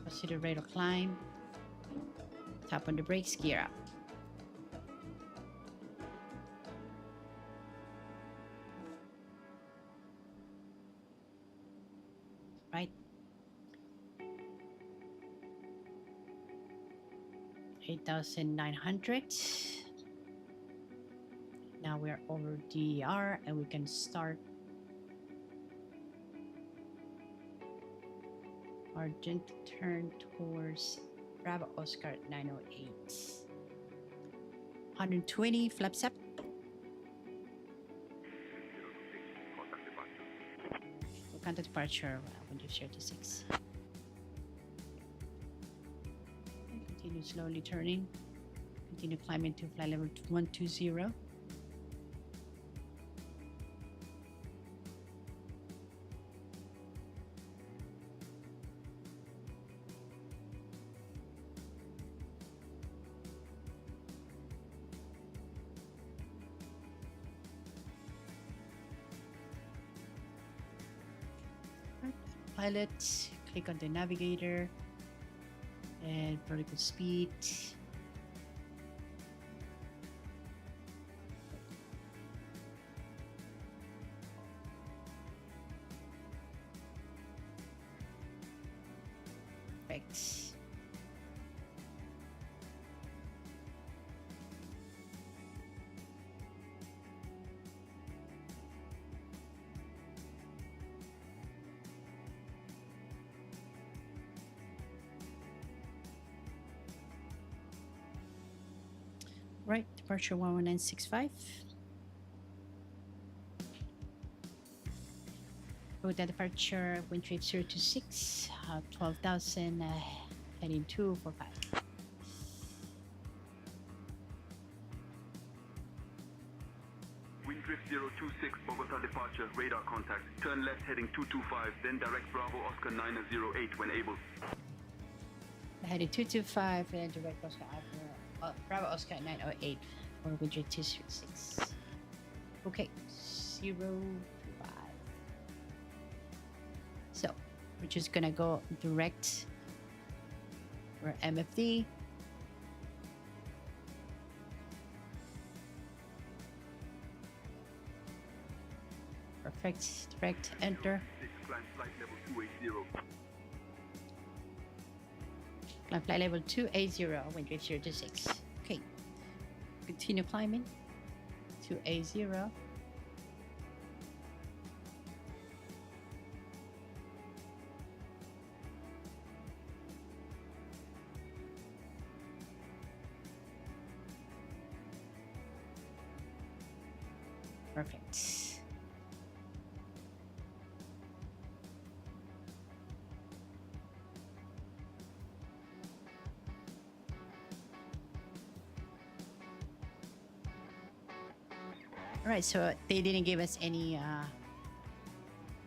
Consider rate of climb. Tap on the brakes, gear up. Right. 8,900. Now we're over DER and we can start our gentle turn towards Bravo Oscar 908. 120 flaps up. Contact departure, WindDrift 026. Continue slowly turning. Continue climbing to flight level 120. Pilot, click on the navigator and vertical speed. Perfect. Right, departure 11965. Bogotá departure, WindDrift 026, 12,000, heading 245. WindDrift 026, Bogotá departure, radar contact. Turn left heading 225, then direct Bravo Oscar 908 when able. Heading 225 and direct Oscar Bravo Oscar 908 for WindDrift 236. Okay, 025. So we're just gonna go direct. We're MFD. Perfect. Direct enter. Climb flight level 280. Climb flight level 280, WindDrift 026. Okay. Continue climbing. 280. Perfect. All right, so they didn't give us any,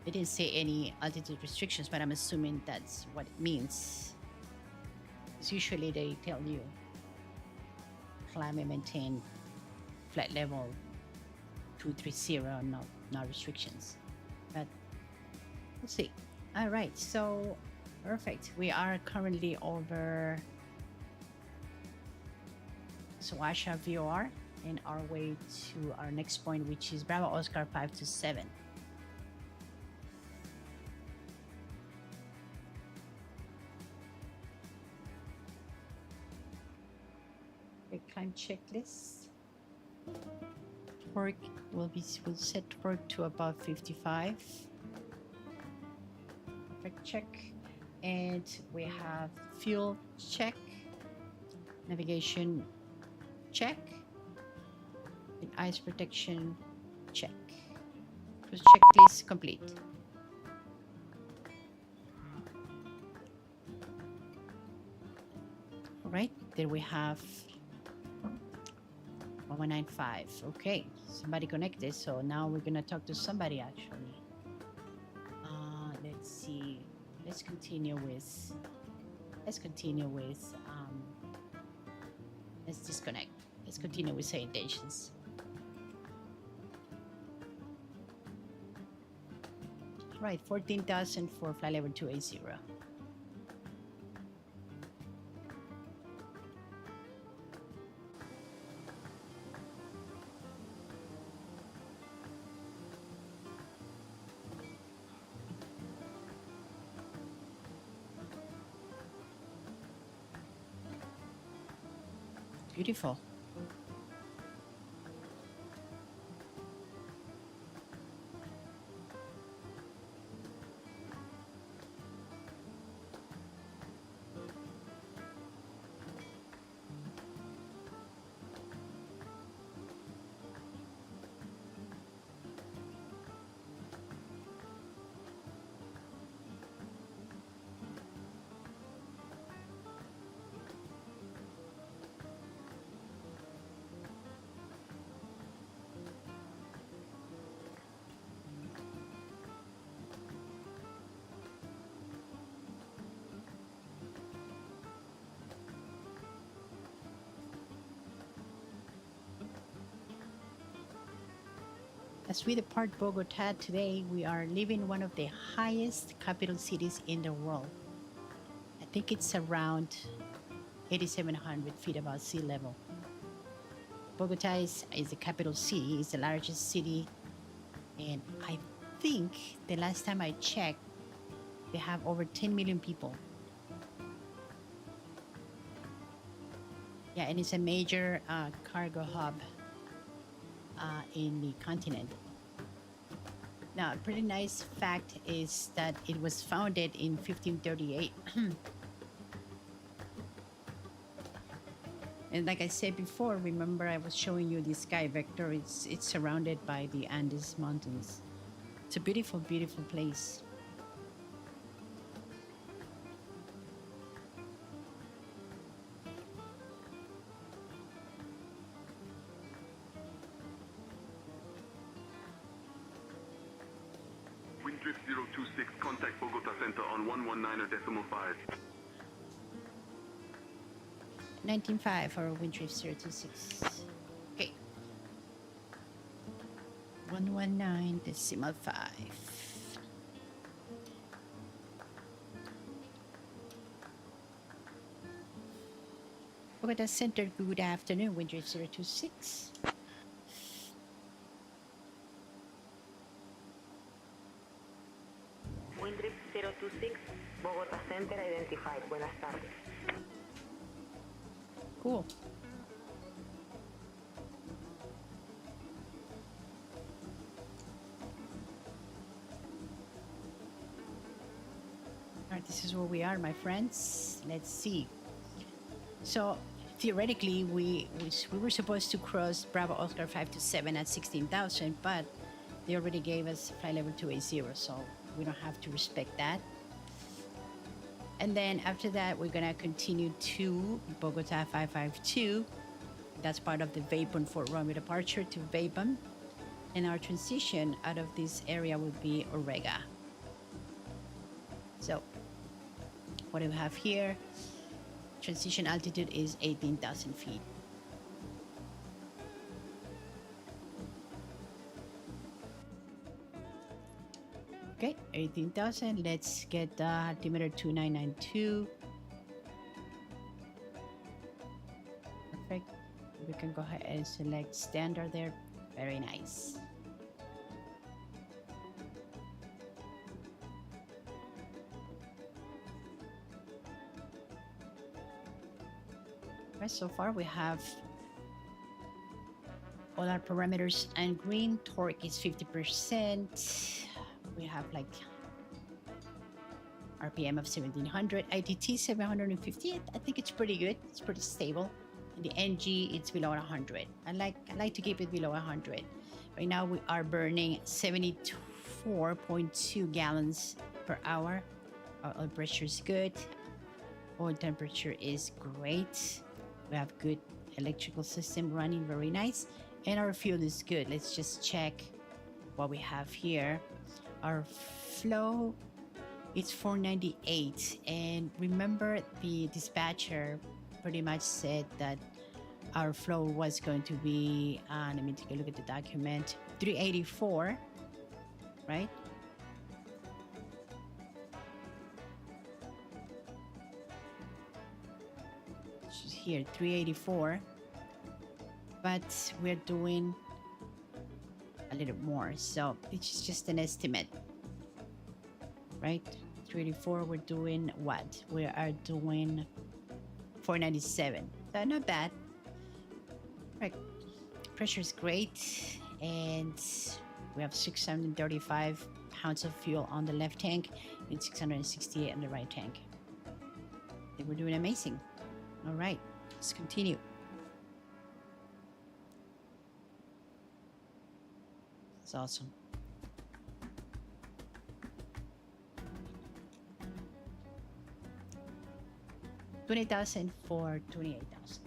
they didn't say any altitude restrictions, but I'm assuming that's what it means. Because usually they tell you climb and maintain flight level 230, no restrictions. But we'll see. All right, so perfect. We are currently over Suasha VOR in our way to our next point, which is Bravo Oscar 527. Okay, climb checklist. Torque will set torque to above 55. perfect, check. And we have fuel check, navigation check, and ice protection check. Cruise checklist complete. All right, there we have 1195. Okay, somebody connected. So now we're gonna talk to somebody actually. Let's see. Let's continue with. Let's disconnect. Let's continue with SayIntentions. Right, 14,000 for flight level 280. Beautiful. As we depart Bogotá today, we are leaving one of the highest capital cities in the world. I think it's around 8,700 feet above sea level. Bogotá is the capital city, it's the largest city, and I think the last time I checked, they have over 10 million people. Yeah, and it's a major cargo hub in the continent. Now, a pretty nice fact is that it was founded in 1538. And like I said before, remember I was showing you the sky vector. It's surrounded by the Andes Mountains. It's a beautiful, beautiful place. WindDrift 026, contact Bogota Center on 119.5. 19.5 for WindDrift 026. Okay. 119.5. Bogota Center, good afternoon, WindDrift 026. WindDrift 026, Bogotá Center identified. Buenas tardes. Cool. All right, this is where we are, my friends. Let's see. So theoretically, we were supposed to cross Bravo Oscar 527 at 16,000, but they already gave us flight level 280, so we don't have to respect that. And then after that, we're gonna continue to Bogotá 552. That's part of the VAPOM for runway departure to VAPOM. And our transition out of this area will be OREGA. So what do we have here? Transition altitude is 18,000 feet. Okay, 18,000. Let's get the altimeter 2992. Perfect. We can go ahead and select standard there. Very nice. Right, so far we have all our parameters and green. Torque is 50%. We have like RPM of 1700, ITT 750. I think it's pretty good. It's pretty stable. And the NG, it's below 100. I like to keep it below 100. Right now we are burning 74.2 gallons per hour. Our oil pressure is good. Oil temperature is great. We have good electrical system running, very nice. And our fuel is good. Let's just check what we have here. Our flow, it's 498. And remember, the dispatcher pretty much said that our flow was going to be, let me take a look at the document, 384, right? Here, 384, but we're doing a little more, so it's just an estimate, right? 384, we're doing what? We are doing 497, so not bad. Right, pressure is great, and we have 635 pounds of fuel on the left tank and 668 on the right tank. I think we're doing amazing. All right, let's continue. It's awesome. 20,000 for 28,000.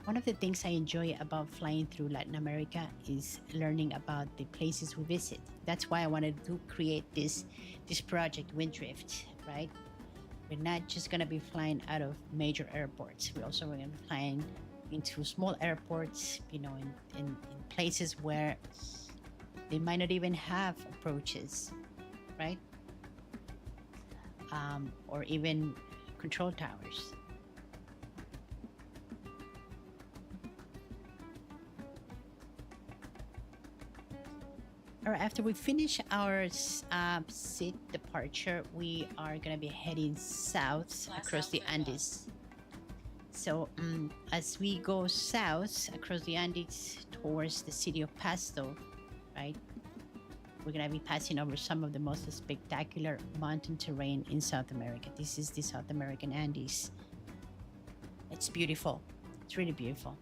One of the things I enjoy about flying through Latin America is learning about the places we visit. That's why I wanted to create this project, WindDrift, right? We're not just going to be flying out of major airports. We're also going to be flying into small airports, you know, in places where they might not even have approaches, right? Or even control towers. All right, after we finish our seat departure, we are going to be heading south across the Andes. So as we go south across the Andes towards the city of Pasto, right, we're going to be passing over some of the most spectacular mountain terrain in South America. This is the South American Andes. It's beautiful. It's really beautiful.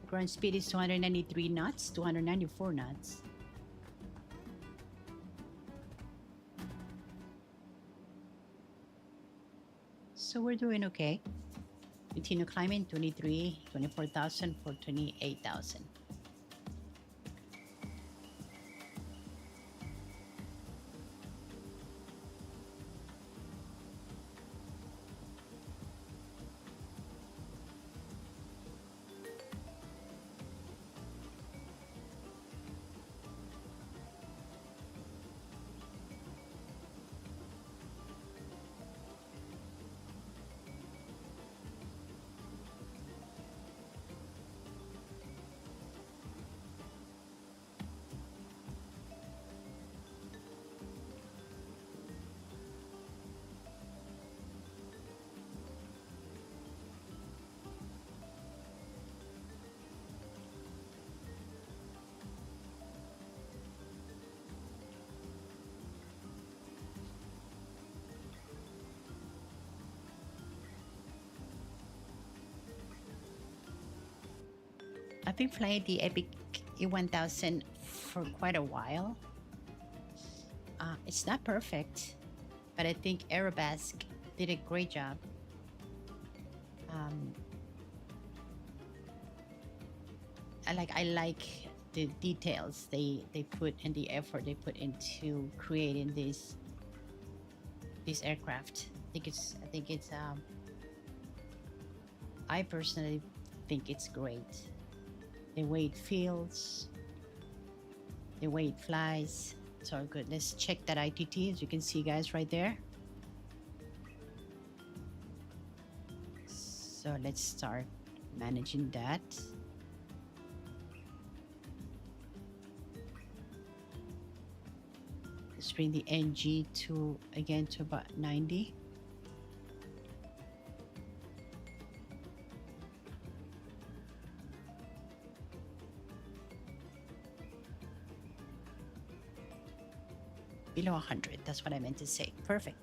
Ground speed is 293 knots, 294 knots. So we're doing okay. Continue climbing, 24,000 for 28,000. I've been flying the Epic E1000 for quite a while. It's not perfect, but I think Aerobasque did a great job. I like the details they put and the effort they put into creating this aircraft. I personally think it's great. The way it feels, the way it flies, it's all good. Let's check that ITT, as you can see, guys, right there. So let's start managing that. Let's bring the NG to about 90. Below 100, that's what I meant to say. Perfect.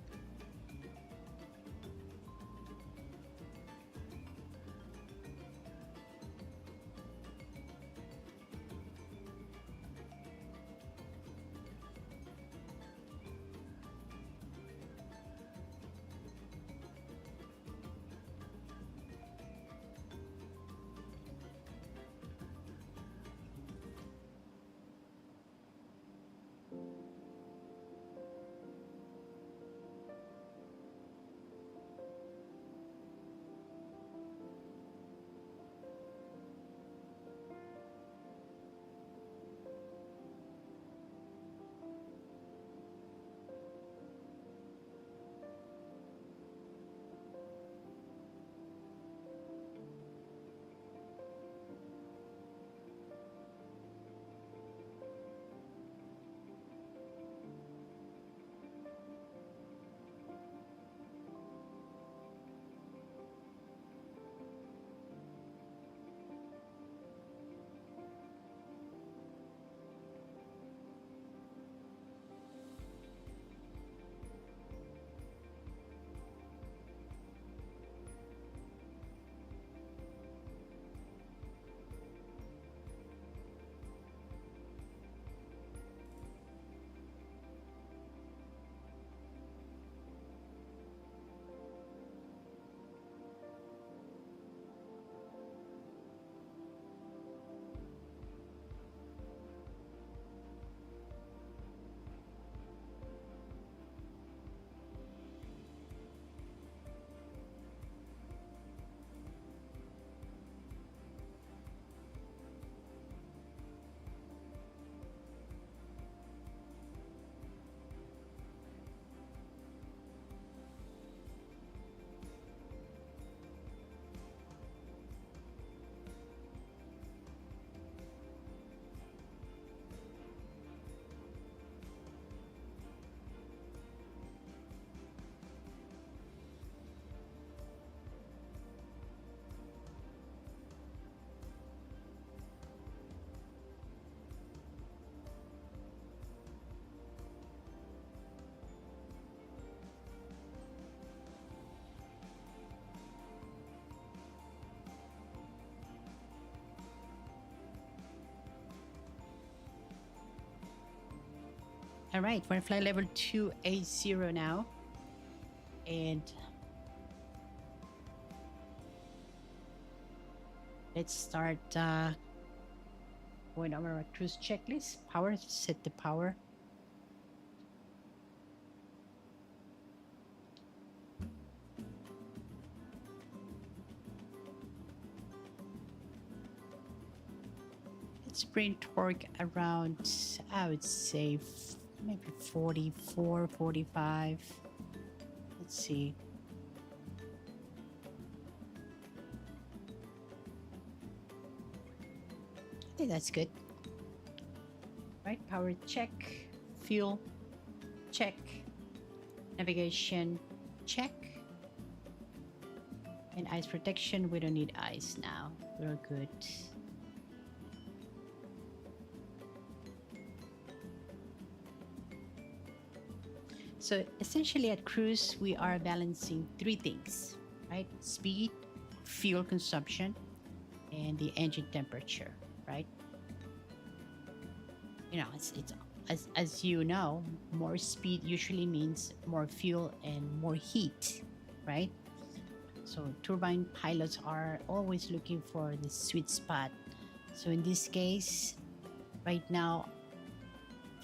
All right, we're in flight level 280 now. And let's start going over our cruise checklist. Power, set the power. Let's bring torque around, I would say, maybe 44, 45. Let's see. I think that's good. Right, power check, fuel check, navigation check, and ice protection. We don't need ice now. We're good. So essentially at cruise, we are balancing three things, right? Speed, fuel consumption, and the engine temperature, right? You know, it's as you know, more speed usually means more fuel and more heat, right? So turbine pilots are always looking for the sweet spot. So in this case, right now,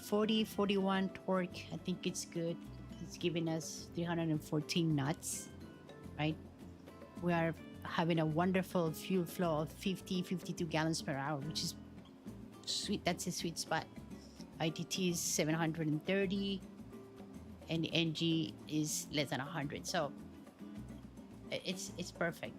41 torque, I think it's good. It's giving us 314 knots, right? We are having a wonderful fuel flow of 52 gallons per hour, which is sweet. That's a sweet spot. ITT is 730 and the NG is less than 100. So it's perfect.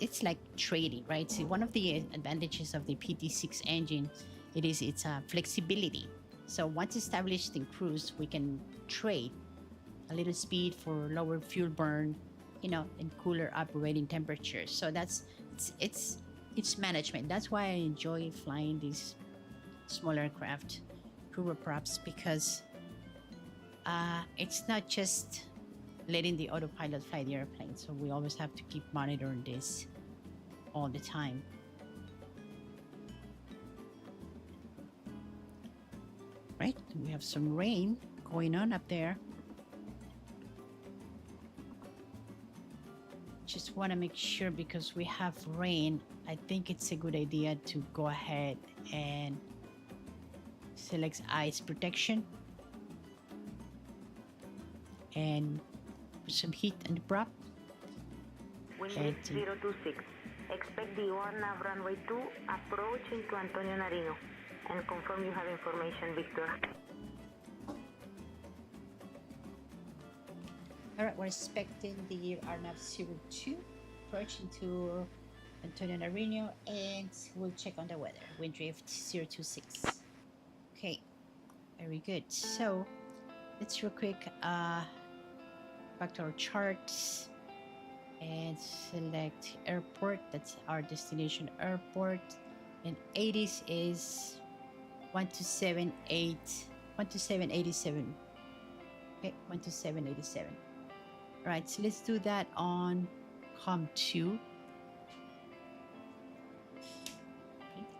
It's like trading, right? So one of the advantages of the PT6 engine, it's flexibility. So once established in cruise, we can trade a little speed for lower fuel burn, you know, and cooler operating temperatures. So it's management. That's why I enjoy flying these small aircraft, turboprops, because it's not just letting the autopilot fly the airplane. So we always have to keep monitoring this all the time. Right, we have some rain going on up there. Just want to make sure, because we have rain, I think it's a good idea to go ahead and select ice protection and put some heat on the prop. WindDrift 026. Expect the RNAV runway 2 approach into Antonio Nariño and confirm you have information, Victor. All right, we're expecting the RNAV 02 approach into Antonio Nariño, and we'll check on the weather. WindDrift 026. Okay, very good. So let's real quick back to our charts and select airport. That's our destination airport, and 80s is 12787. Okay, 12787. All right, so let's do that on COM2.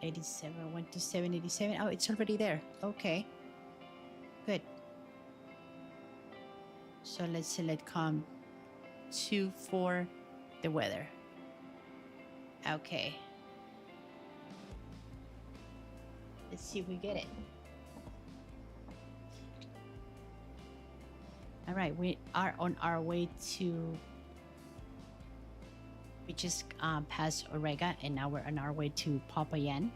87, 12787. Oh, it's already there. Okay, good. So let's select COM2 for the weather. Okay. Let's see if we get it. All right, we are on our way to, we just passed OREGA, and now we're on our way to Popayán.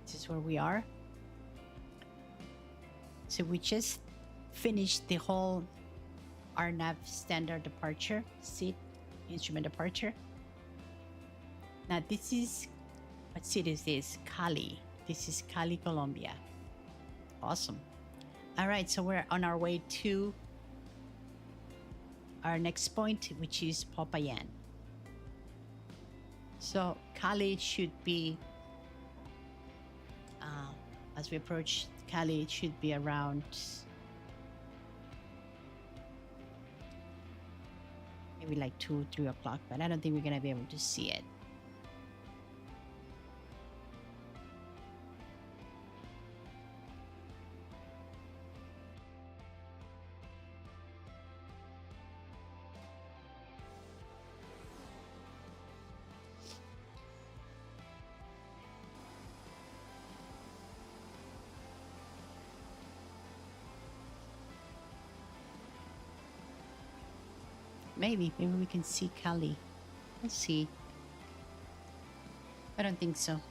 This is where we are. So we just finished the whole RNAV standard departure, seat, instrument departure. Now this is, what city is this? Cali. This is Cali, Colombia. Awesome. All right, so we're on our way to our next point, which is Popayán. So Cali should be, as we approach Cali, it should be around maybe like 2, 3 o'clock, but I don't think we're gonna be able to see it. Maybe we can see Cali. Let's see. I don't think so.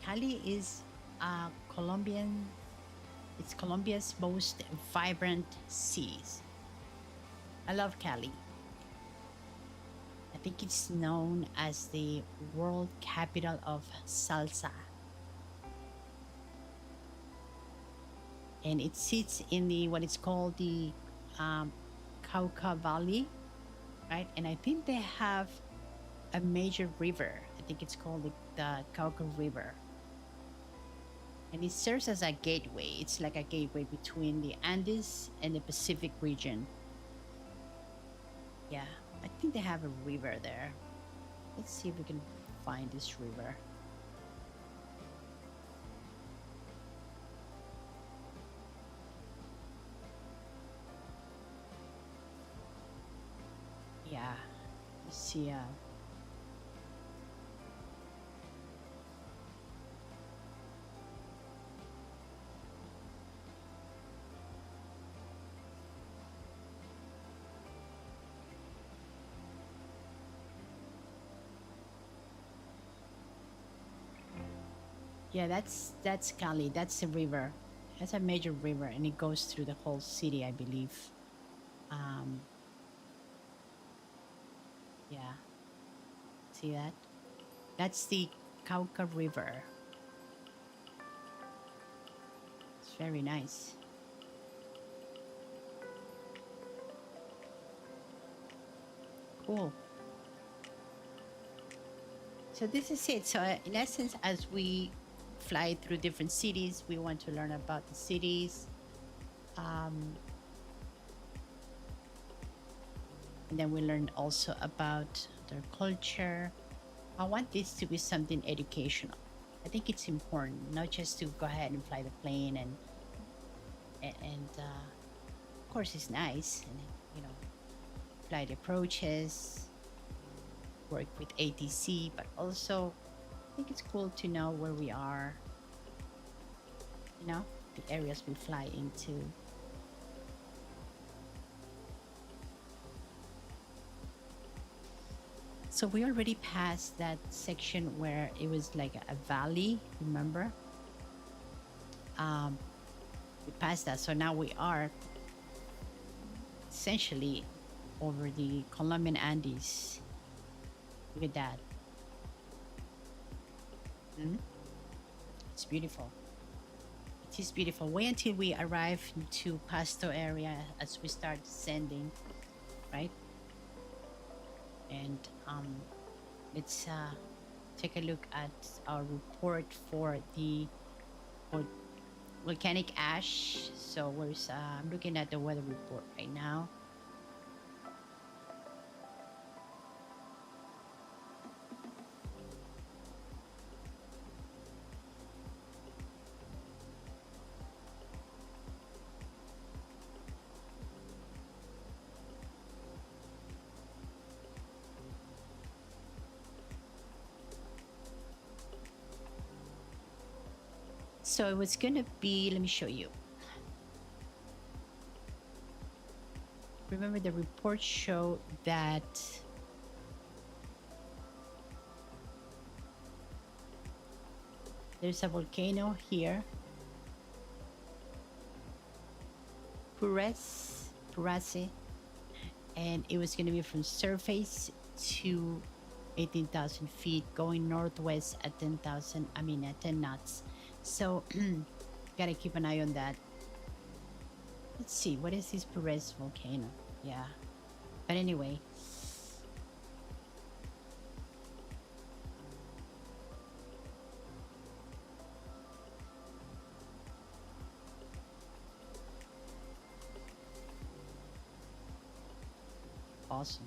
Cali is Colombian. It's Colombia's most vibrant cities. I love Cali. I think it's known as the world capital of salsa. And it sits in the what is called the Cauca Valley, right? And I think they have a major river. I think it's called the Cauca River. And it serves as a gateway. It's like a gateway between the Andes and the Pacific region. Yeah, I think they have a river there. Let's see if we can find this river. Yeah, you see yeah, that's Cali. That's a river. That's a major river, and it goes through the whole city, I believe. Yeah, see that? That's the Cauca River. It's very nice. Cool. So this is it. So in essence, as we fly through different cities, we want to learn about the cities. And then we learn also about their culture. I want this to be something educational. I think it's important, not just to go ahead and fly the plane and of course it's nice, and you know, flight approaches, work with ATC, but also I think it's cool to know where we are, you know, the areas we fly into. So we already passed that section where it was like a valley, remember? We passed that, so now we are essentially over the Colombian Andes. Look at that. It's beautiful. It is beautiful. Wait until we arrive to Pasto area as we start descending, right? And let's take a look at our report for the volcanic ash. So where's I'm looking at the weather report right now. So it was gonna be, let me show you. Remember the report showed that there's a volcano here. Purase, and it was gonna be from surface to 18,000 feet going northwest at 10 knots. So gotta keep an eye on that. Let's see, what is this Perez volcano? Yeah, but anyway, awesome.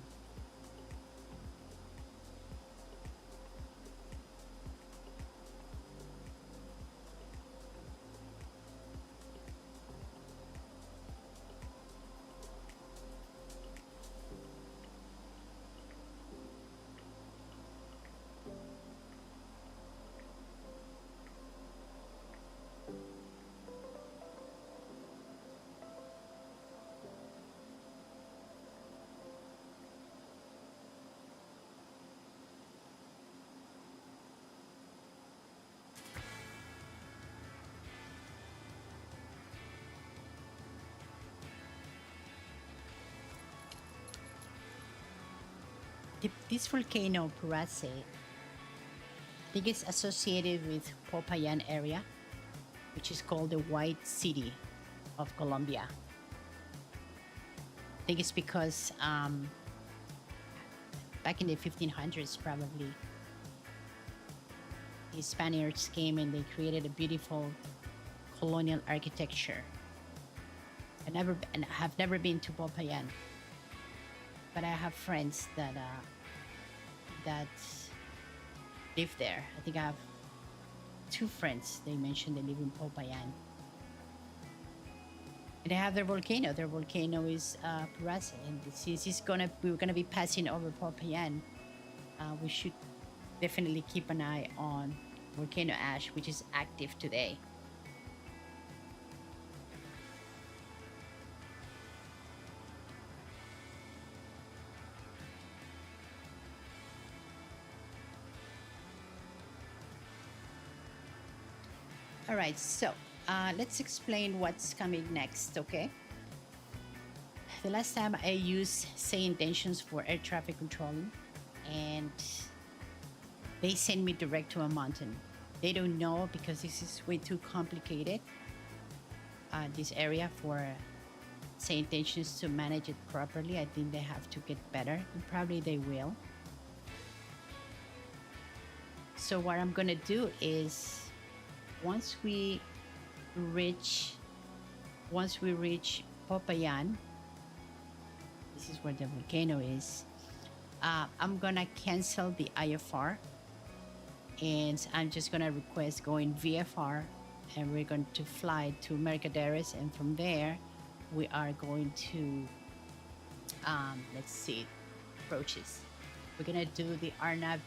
This volcano, Purace, I think it's associated with Popayán area, which is called the White City of Colombia. I think it's because back in the 1500s, probably, the Spaniards came and they created a beautiful colonial architecture. I have never been to Popayán, but I have friends that live there. I think I have 2 friends. They mentioned they live in Popayán. And they have their volcano. Their volcano is Purace. And since we're gonna be passing over Popayán, we should definitely keep an eye on volcano ash, which is active today. All right, so let's explain what's coming next, okay? The last time I used SayIntentions for air traffic controlling, and they send me direct to a mountain. They don't know because this is way too complicated, this area, for SayIntentions to manage it properly. I think they have to get better, and probably they will. So what I'm gonna do is, once we reach Popayán, this is where the volcano is, I'm gonna cancel the IFR, and I'm just gonna request going VFR, and we're going to fly to Mercaderes, and from there we are going to let's see, approaches. We're gonna do the RNAV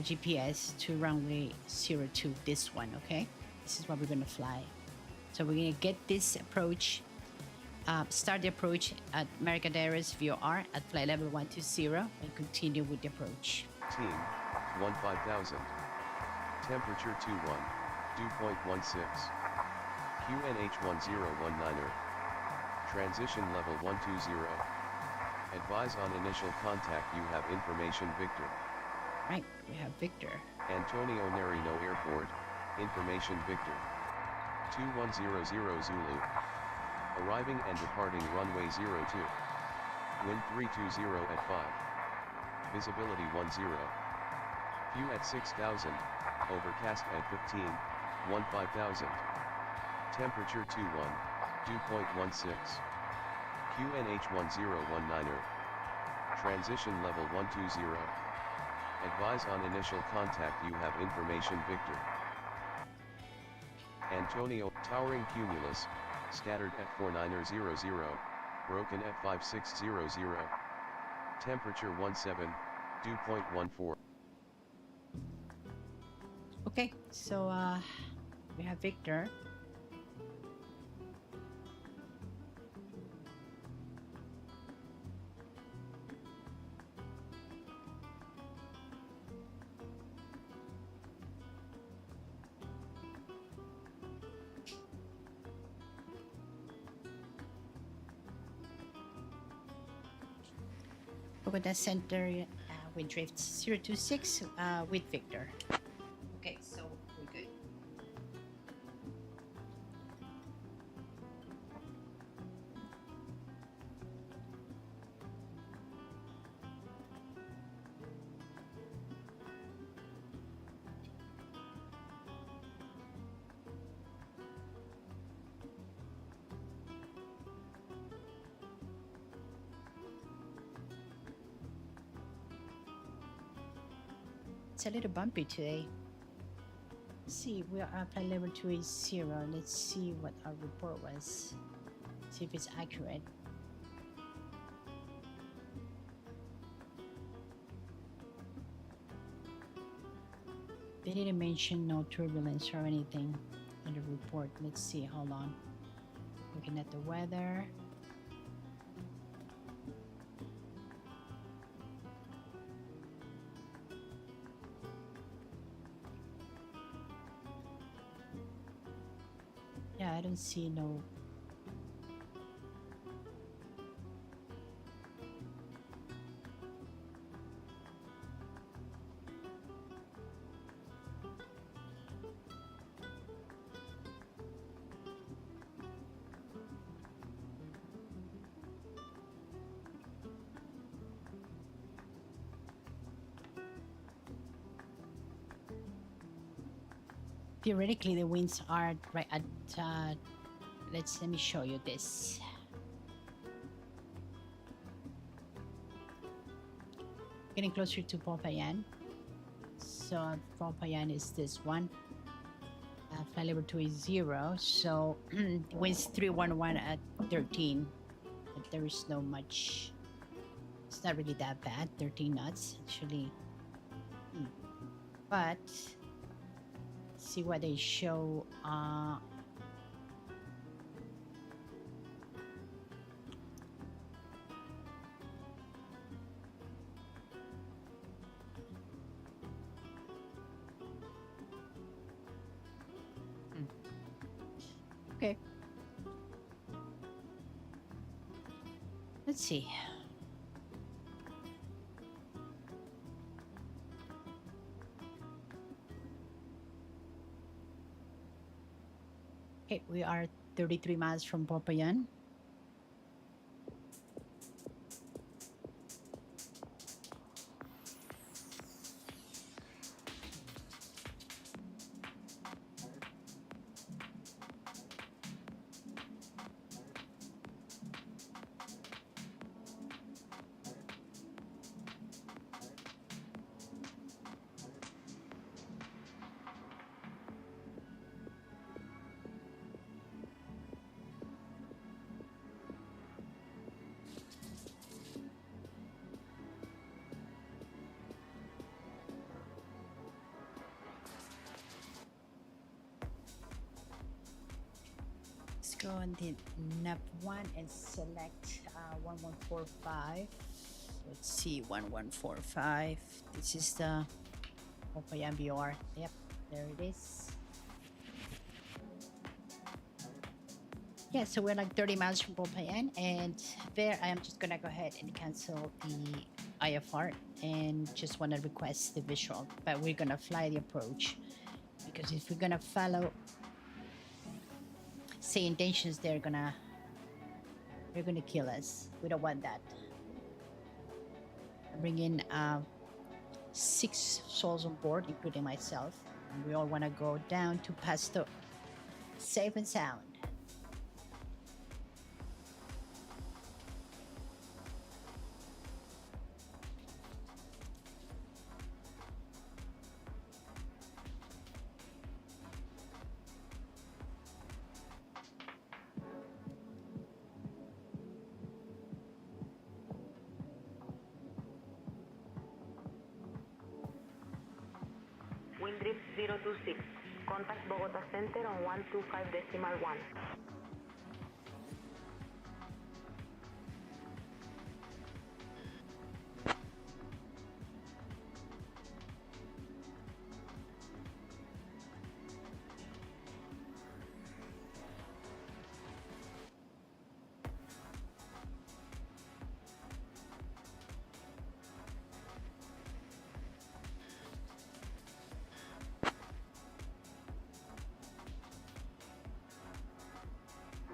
GPS to runway 02, this one, okay? This is what we're gonna fly. So we're gonna get this approach, start the approach at Mercaderes VOR at flight level 120 and continue with the approach. Team, 15000. Temperature 21, dew point 16. QNH 1019er. Transition level 120. Advise on initial contact, you have information Victor. Right, we have Victor. Antonio Nariño Airport, information Victor. 2100 Zulu. Arriving and departing runway 02. Wind 320 at 5. Visibility 10. View at 6000. Overcast at 15, 15000. Temperature 21, dew point 16. QNH 1019er. Transition level 120. Advise on initial contact, you have information Victor. Antonio, towering cumulus, scattered at 4900, broken at 5600. Temperature 17, dew point 14. Okay, so we have Victor. Bogotá Center, WindDrift 026 with Victor. Okay, so we're good. It's a little bumpy today. Let's see, we are up at level 280. Let's see what our report was. See if it's accurate. They didn't mention no turbulence or anything in the report. Let's see, hold on. Looking at the weather. Yeah, I don't see no theoretically the winds are right at let me show you this. Getting closer to Popayán. So Popayán is this one. Flight level 2 is 0. So winds 311 at 13. But there is no much. It's not really that bad. 13 knots actually. But see what they show. Okay. Let's see. Okay, we are 33 miles from Popayán. Let's go on the NAP 1 and select 1145. Let's see, 1145. This is the Popayán BR. Yep, there it is. Yeah, so we're like 30 miles from Popayán, and there I am just gonna go ahead and cancel the IFR and just want to request the visual, but we're gonna fly the approach because if we're gonna follow SayIntentions, they're gonna kill us. We don't want that. I bring in 6 souls on board, including myself, and we all want to go down to Pasto, safe and sound. WindDrift 026. Contact Bogotá Center on 125.1.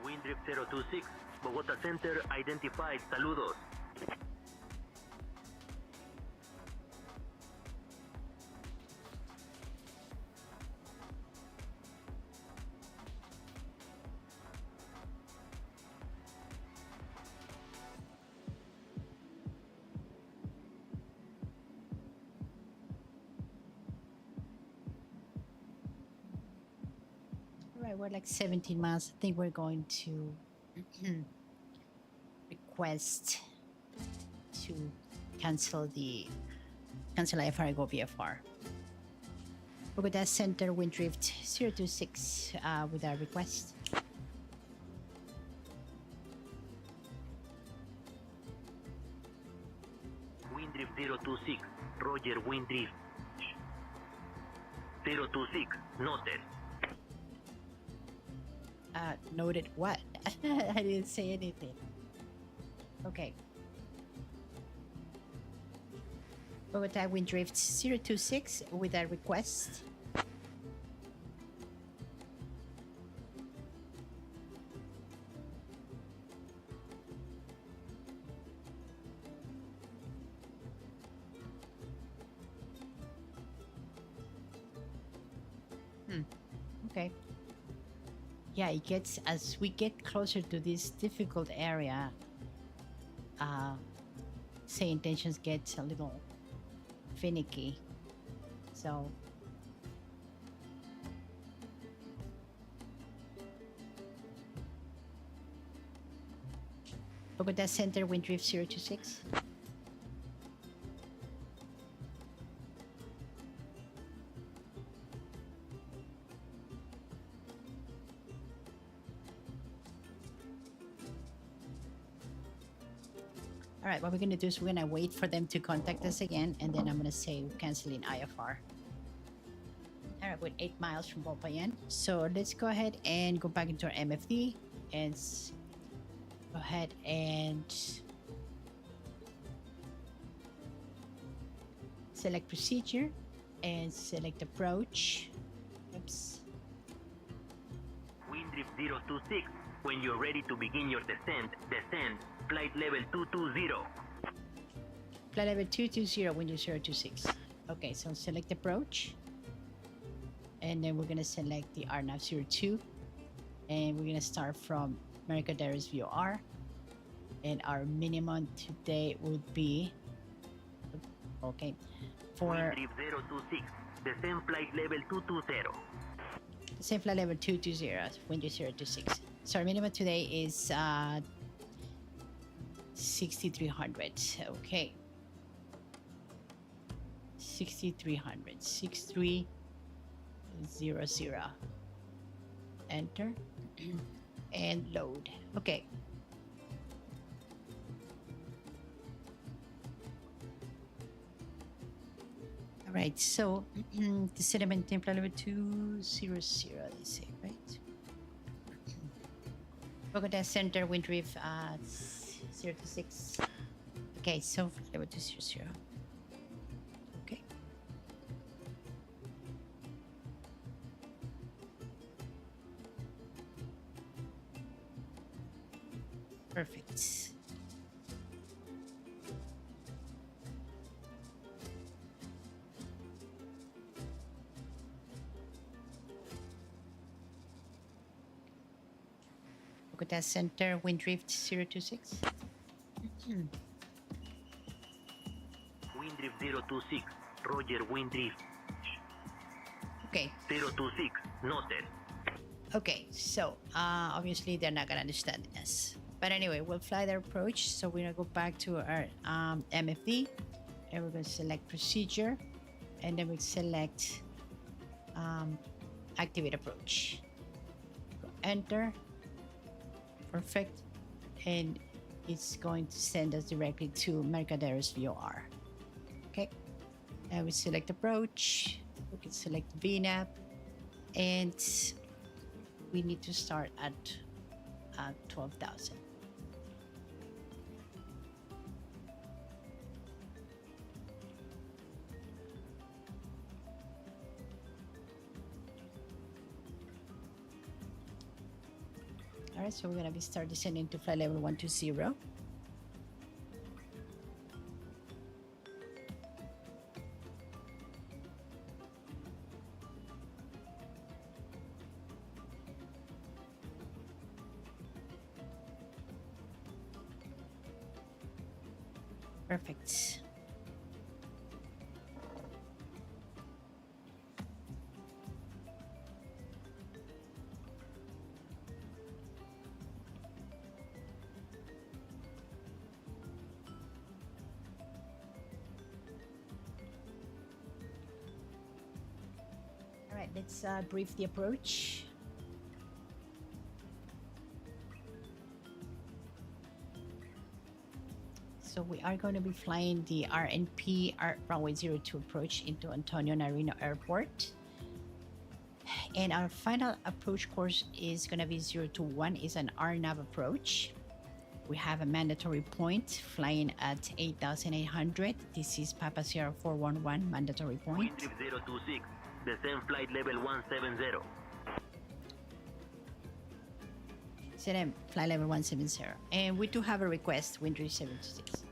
WindDrift 026, Bogotá Center identified. Saludos. Right, we're like 17 miles. I think we're going to request to cancel IFR and go VFR. Bogotá Center WindDrift 026 with our request. WindDrift 026, Roger WindDrift 026, noted. Noted what? I didn't say anything. Okay. Bogotá WindDrift 026 with a request. Okay. Yeah, it gets, as we get closer to this difficult area, SayIntentions gets a little finicky. So Bogotá Center, WindDrift 026. All right, what we're gonna do is we're gonna wait for them to contact us again, and then I'm gonna say we're canceling IFR. All right, we're 8 miles from Popayán. So let's go ahead and go back into our MFD and go ahead and select procedure and select approach. Oops. WindDrift 026, when you're ready to begin your descent, descend. Flight level 220. Flight level 220, window 026. Okay, so select approach. And then we're gonna select the RNAV 02. And we're gonna start from Mercaderes VOR. And our minimum today would be, okay, for WindDrift 026, descend flight level 220. same flight level 220, window 026. So our minimum today is 6,300. Okay. 6,300. 6300. Enter and load. Okay. All right. So the sediment template level 200. They say, right? Bogotá Center, WindDrift 026. Okay, so level 200. Okay. Perfect. Bogotá Center, WindDrift 026. WindDrift 026, Roger WindDrift. Okay. 026, noted. Okay, so obviously they're not gonna understand this. But anyway, we'll fly their approach. So we're gonna go back to our MFD and we're gonna select procedure and then we select activate approach. Enter. Perfect. And it's going to send us directly to Mercaderes VOR. Okay. And we select approach. We can select VNAV. And we need to start at 12,000. All right, so we're gonna start descending to flight level 120. Perfect. All right, let's brief the approach. So we are going to be flying the RNP Runway 02 approach into Antonio Nariño Airport. And our final approach course is going to be 021, is an RNAV approach. We have a mandatory point flying at 8,800. This is Papa Sierra 411 mandatory point. WindDrift 026, descend flight level 170. ZM, flight level 170. And we do have a request, WindDrift 726.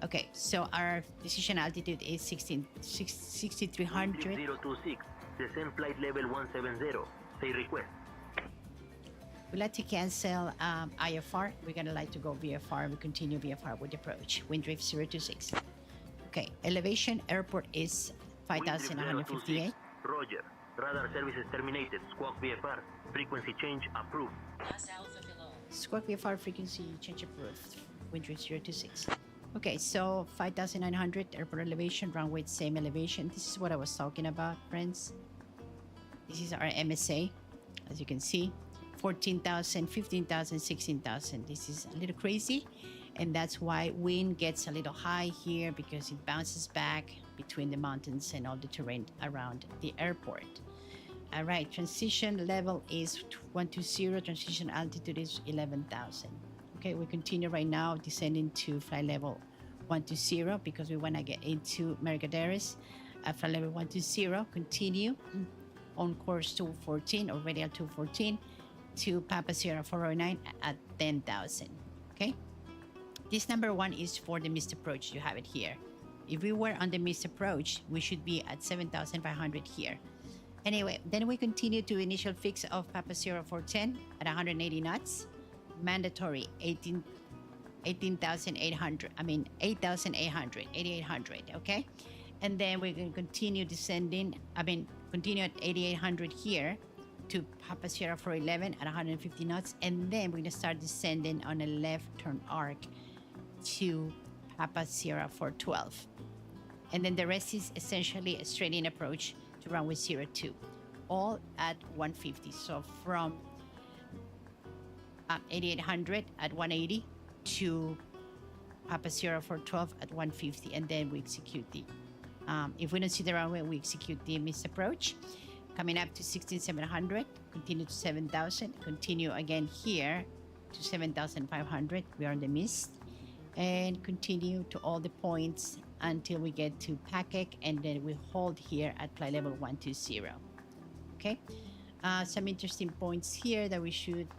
Okay, so our decision altitude is 6,300. WindDrift 026, descend flight level 170. PSA request. We'd like to cancel IFR. We're gonna like to go VFR. We continue VFR with approach. WindDrift 026. Okay, elevation airport is 5,158. Roger. Radar services terminated. Squawk VFR. Frequency change approved. Squawk VFR frequency change approved. WindDrift 026. Okay, so 5,900 airport elevation, runway same elevation. This is what I was talking about, friends. This is our MSA, as you can see. 14,000, 15,000, 16,000. This is a little crazy, and that's why wind gets a little high here, because it bounces back between the mountains and all the terrain around the airport. All right, transition level is 120, transition altitude is 11,000. Okay, we continue right now descending to flight level 120 because we want to get into Mercaderes at flight level 120. Continue on course 214 or radial 214 to Papa Sierra 409 at 10,000. Okay, this number one is for the missed approach. You have it here. If we were on the missed approach, we should be at 7,500 here. Anyway, then we continue to initial fix of Papa Sierra 410 at 180 knots. Mandatory 8,800. I mean 8,800, 8,800. Okay, and then we're going to continue descending. Continue at 8,800 here to Papa Sierra 411 at 150 knots, and then we're going to start descending on a left turn arc to Papa Sierra 412, and then the rest is essentially a straight in approach to runway 02, all at 150. So from 8,800 at 180 to Papa Sierra 412 at 150, and then we execute the if we don't see the runway, we execute the missed approach. Coming up to 16,700, continue to 7,000, continue again here to 7,500. We are in the mist, and continue to all the points until we get to Packek, and then we hold here at flight level 120. Okay, some interesting points here that we should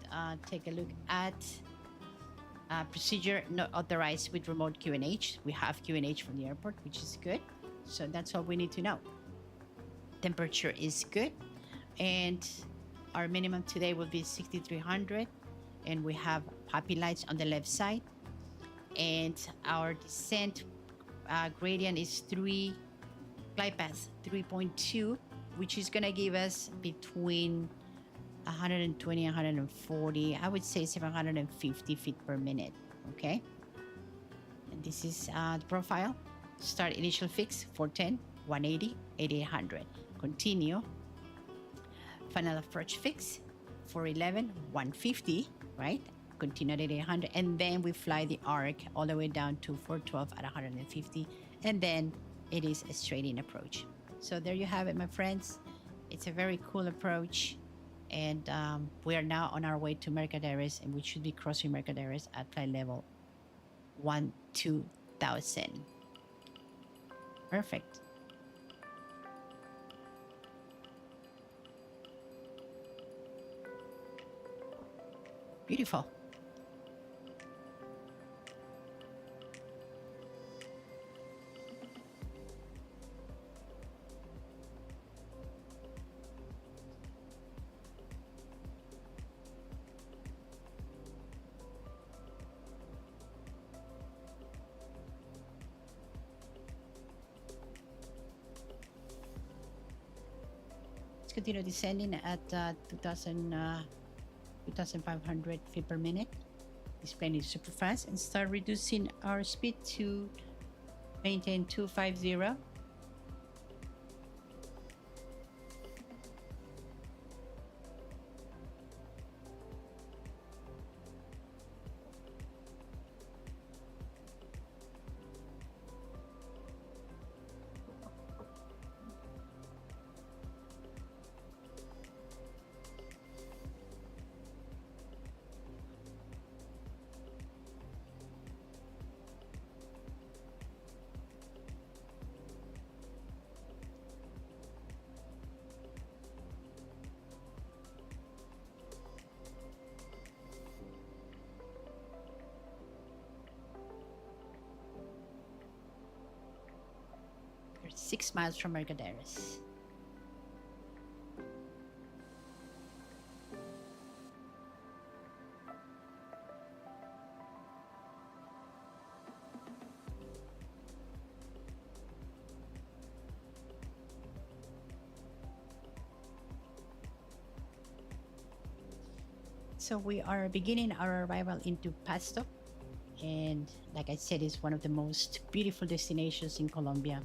take a look at. Procedure not authorized with remote QNH. We have QNH from the airport, which is good. So that's all we need to know. Temperature is good, and our minimum today will be 6,300, and we have poppy lights on the left side, and our descent gradient is glide path 3.2, which is gonna give us between 120 and 140, I would say 750 feet per minute. Okay, and this is the profile. Start initial fix 410, 180, 8,800. Continue final approach fix 411, 150, right? Continue at 8,800, and then we fly the arc all the way down to 412 at 150, and then it is a straight in approach. So there you have it, my friends. It's a very cool approach, and we are now on our way to Mercaderes, and we should be crossing Mercaderes at flight level 12,000. Perfect. Beautiful. Continue descending at 2,500 feet per minute. This plane is super fast, and start reducing our speed to maintain 250. We're 6 miles from Mercaderes. so we are beginning our arrival into Pasto. And like I said, it's one of the most beautiful destinations in Colombia.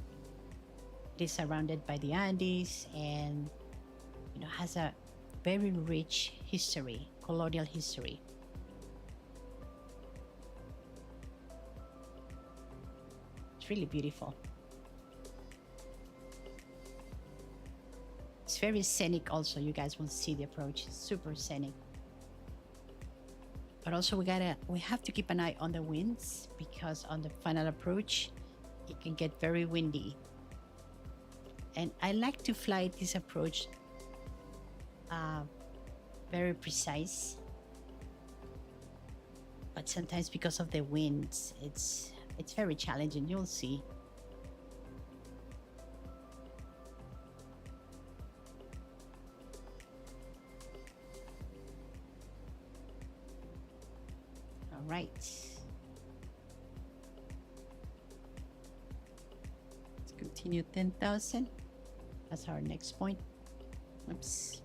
It is surrounded by the Andes and has a very rich history, colonial history. It's really beautiful. It's very scenic also. You guys will see the approach. It's super scenic. But also we have to keep an eye on the winds, because on the final approach it can get very windy. And I like to fly this approach very precise, but sometimes because of the winds it's very challenging. You'll see. All right, let's continue. 10,000, that's our next point. Oops.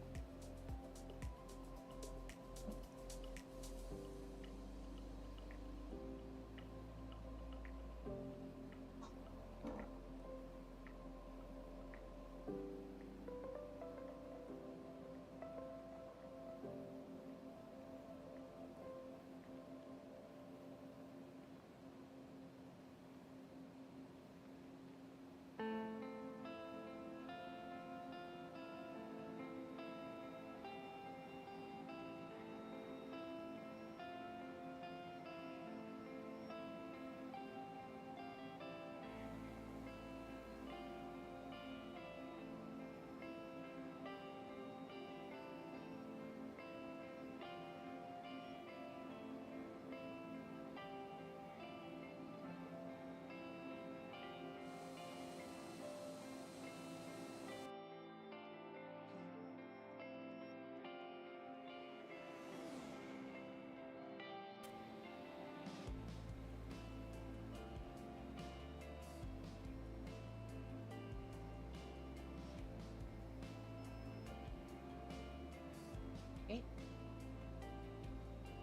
Okay.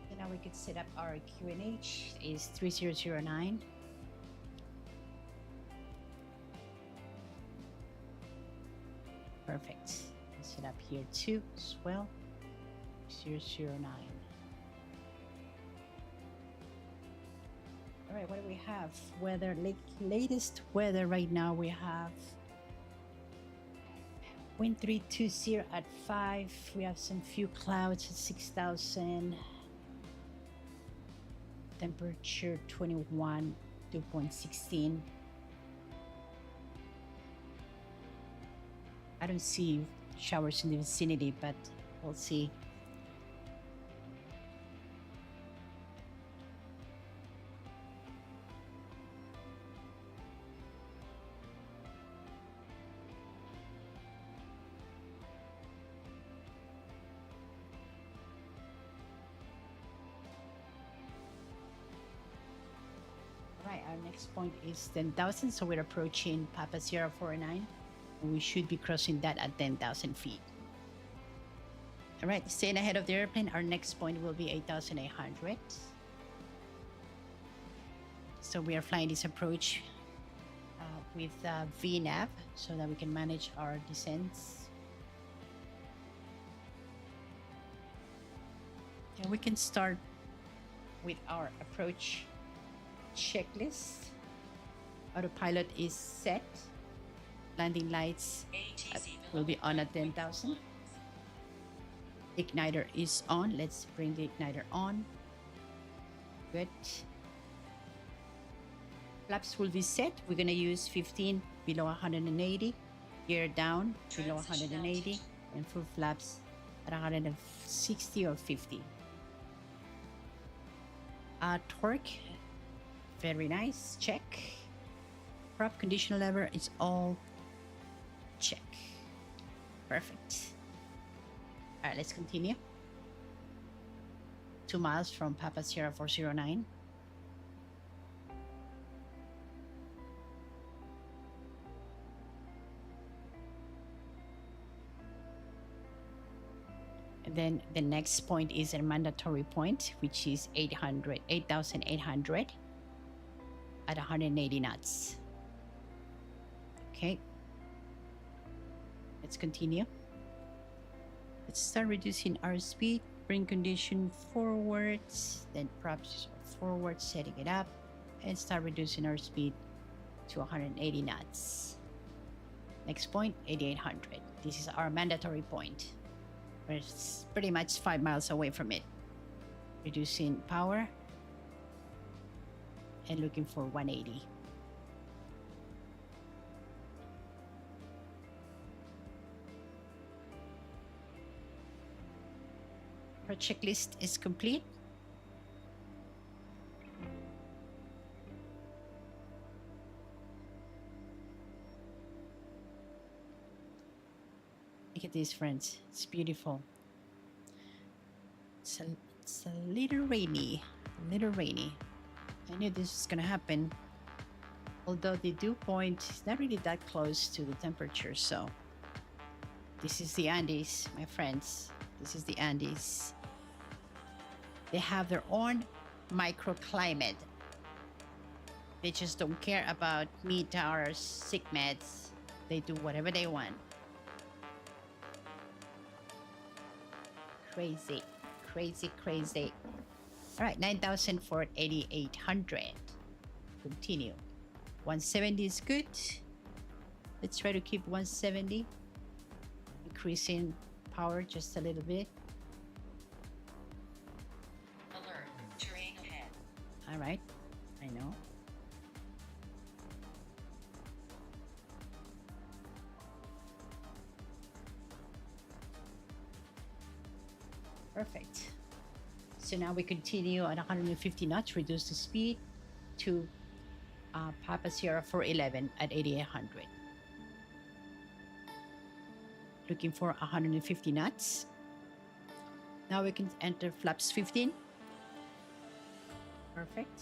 So now we could set up our QNH is 3009. Perfect. Set up here too as well. 009. All right, what do we have? Weather, latest weather right now, we have wind 320 at 5. We have some few clouds at 6,000. Temperature 21, 2.16. I don't see showers in the vicinity, but we'll see. Our next point is 10,000, so we're approaching Papa Sierra 49. We should be crossing that at 10,000 feet. All right, staying ahead of the airplane, our next point will be 8,800. So we are flying this approach with VNAV so that we can manage our descents. And we can start with our approach checklist. Autopilot is set. Landing lights will be on at 10,000. Igniter is on. Let's bring the igniter on. Good. Flaps will be set. We're going to use 15 below 180. Gear down below 180. And full flaps at 160 or 50. Torque. Very nice. Check. Prop condition lever is all check. Perfect. All right, let's continue. 2 miles from Papa Sierra 409. And then the next point is a mandatory point, which is 8,800 at 180 knots. Okay. Let's continue. Let's start reducing our speed. Bring condition forwards, then props forward, setting it up, and start reducing our speed to 180 knots. Next point, 8,800. This is our mandatory point. We're pretty much 5 miles away from it. Reducing power and looking for 180. Our checklist is complete. Look at this, friends. It's beautiful. It's a little rainy. A little rainy. I knew this was gonna happen. Although the dew point is not really that close to the temperature, so this is the Andes, my friends. This is the Andes. They have their own microclimate. They just don't care about METARs, SIGMEDs. They do whatever they want. Crazy, crazy, crazy. All right, 9,000 for 8,800. Continue. 170 is good. Let's try to keep 170. Increasing power just a little bit. Alert, terrain ahead. All right, I know. Perfect. So now we continue at 150 knots, reduce the speed to Papa Sierra 411 at 8,800. Looking for 150 knots. Now we can enter flaps 15. Perfect.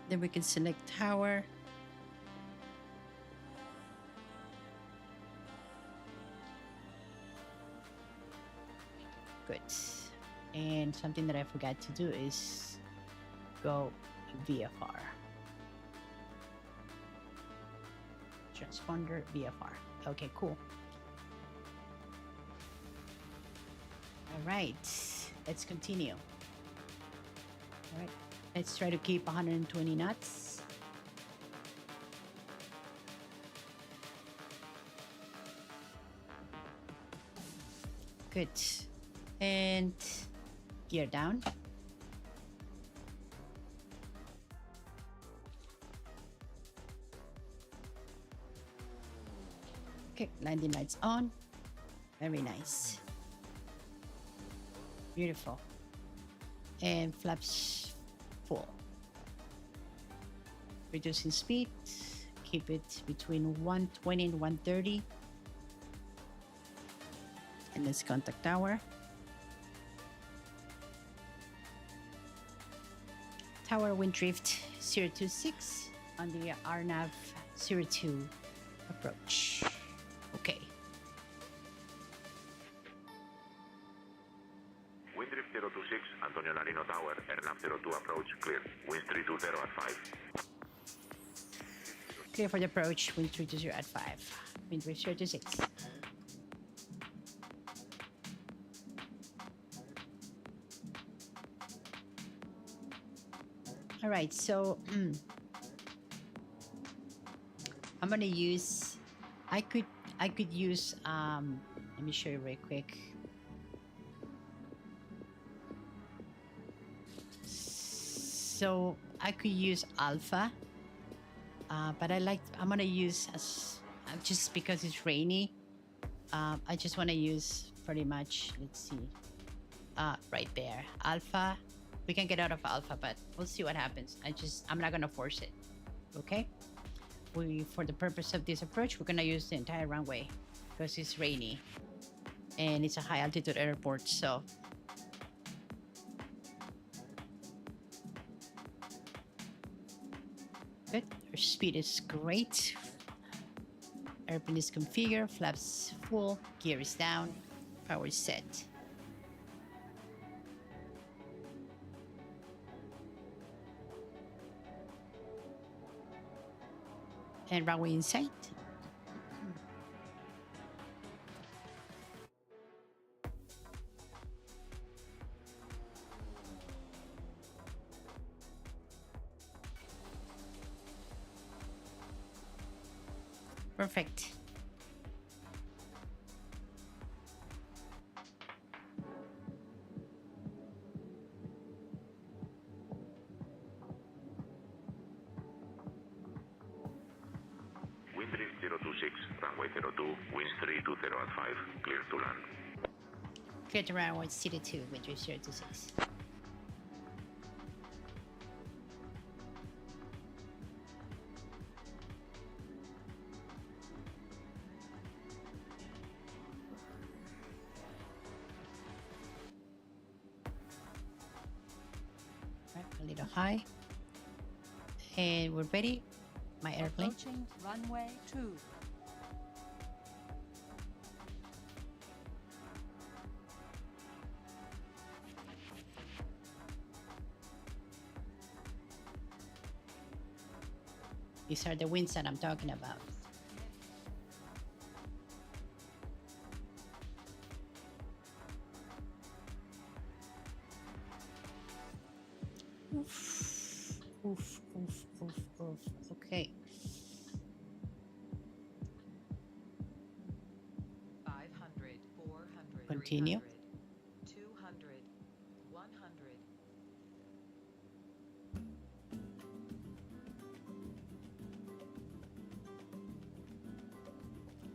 Then we can select tower. Good. And something that I forgot to do is go VFR. Transponder VFR. Okay, cool. All right, let's continue. All right, let's try to keep 120 knots. Good. And gear down. Okay, landing lights on. Very nice. Beautiful. And flaps full. Reducing speed. Keep it between 120 and 130. And let's contact tower. Tower WindDrift 026 on the RNAV 02 approach. Okay. WindDrift 026, Antonio Nariño Tower, RNAV 02 approach, clear. Wind 320 at 5. Clear for the approach, wind 320 at 5. WindDrift 026. All right, so I'm gonna use. I could use. Let me show you real quick. So I could use alpha, but I'm gonna use just because it's rainy. I just want to use pretty much. Let's see, right there, alpha. We can get out of alpha, but we'll see what happens. I'm not gonna force it. Okay. For the purpose of this approach, we're gonna use the entire runway because it's rainy and it's a high altitude airport. So good. Our speed is great. Airplane is configured, flaps full, gear is down, power is set. And runway in sight. Perfect. WindDrift 026, runway 02, winds 320 at 5, clear to land. Clear to runway 02, WindDrift 026. A little high, and we're ready. My airplane. Approaching runway 2. These are the winds that I'm talking about. Oof, oof, oof, oof, oof. Okay. 500, 400, Continue. 300, 200, 100.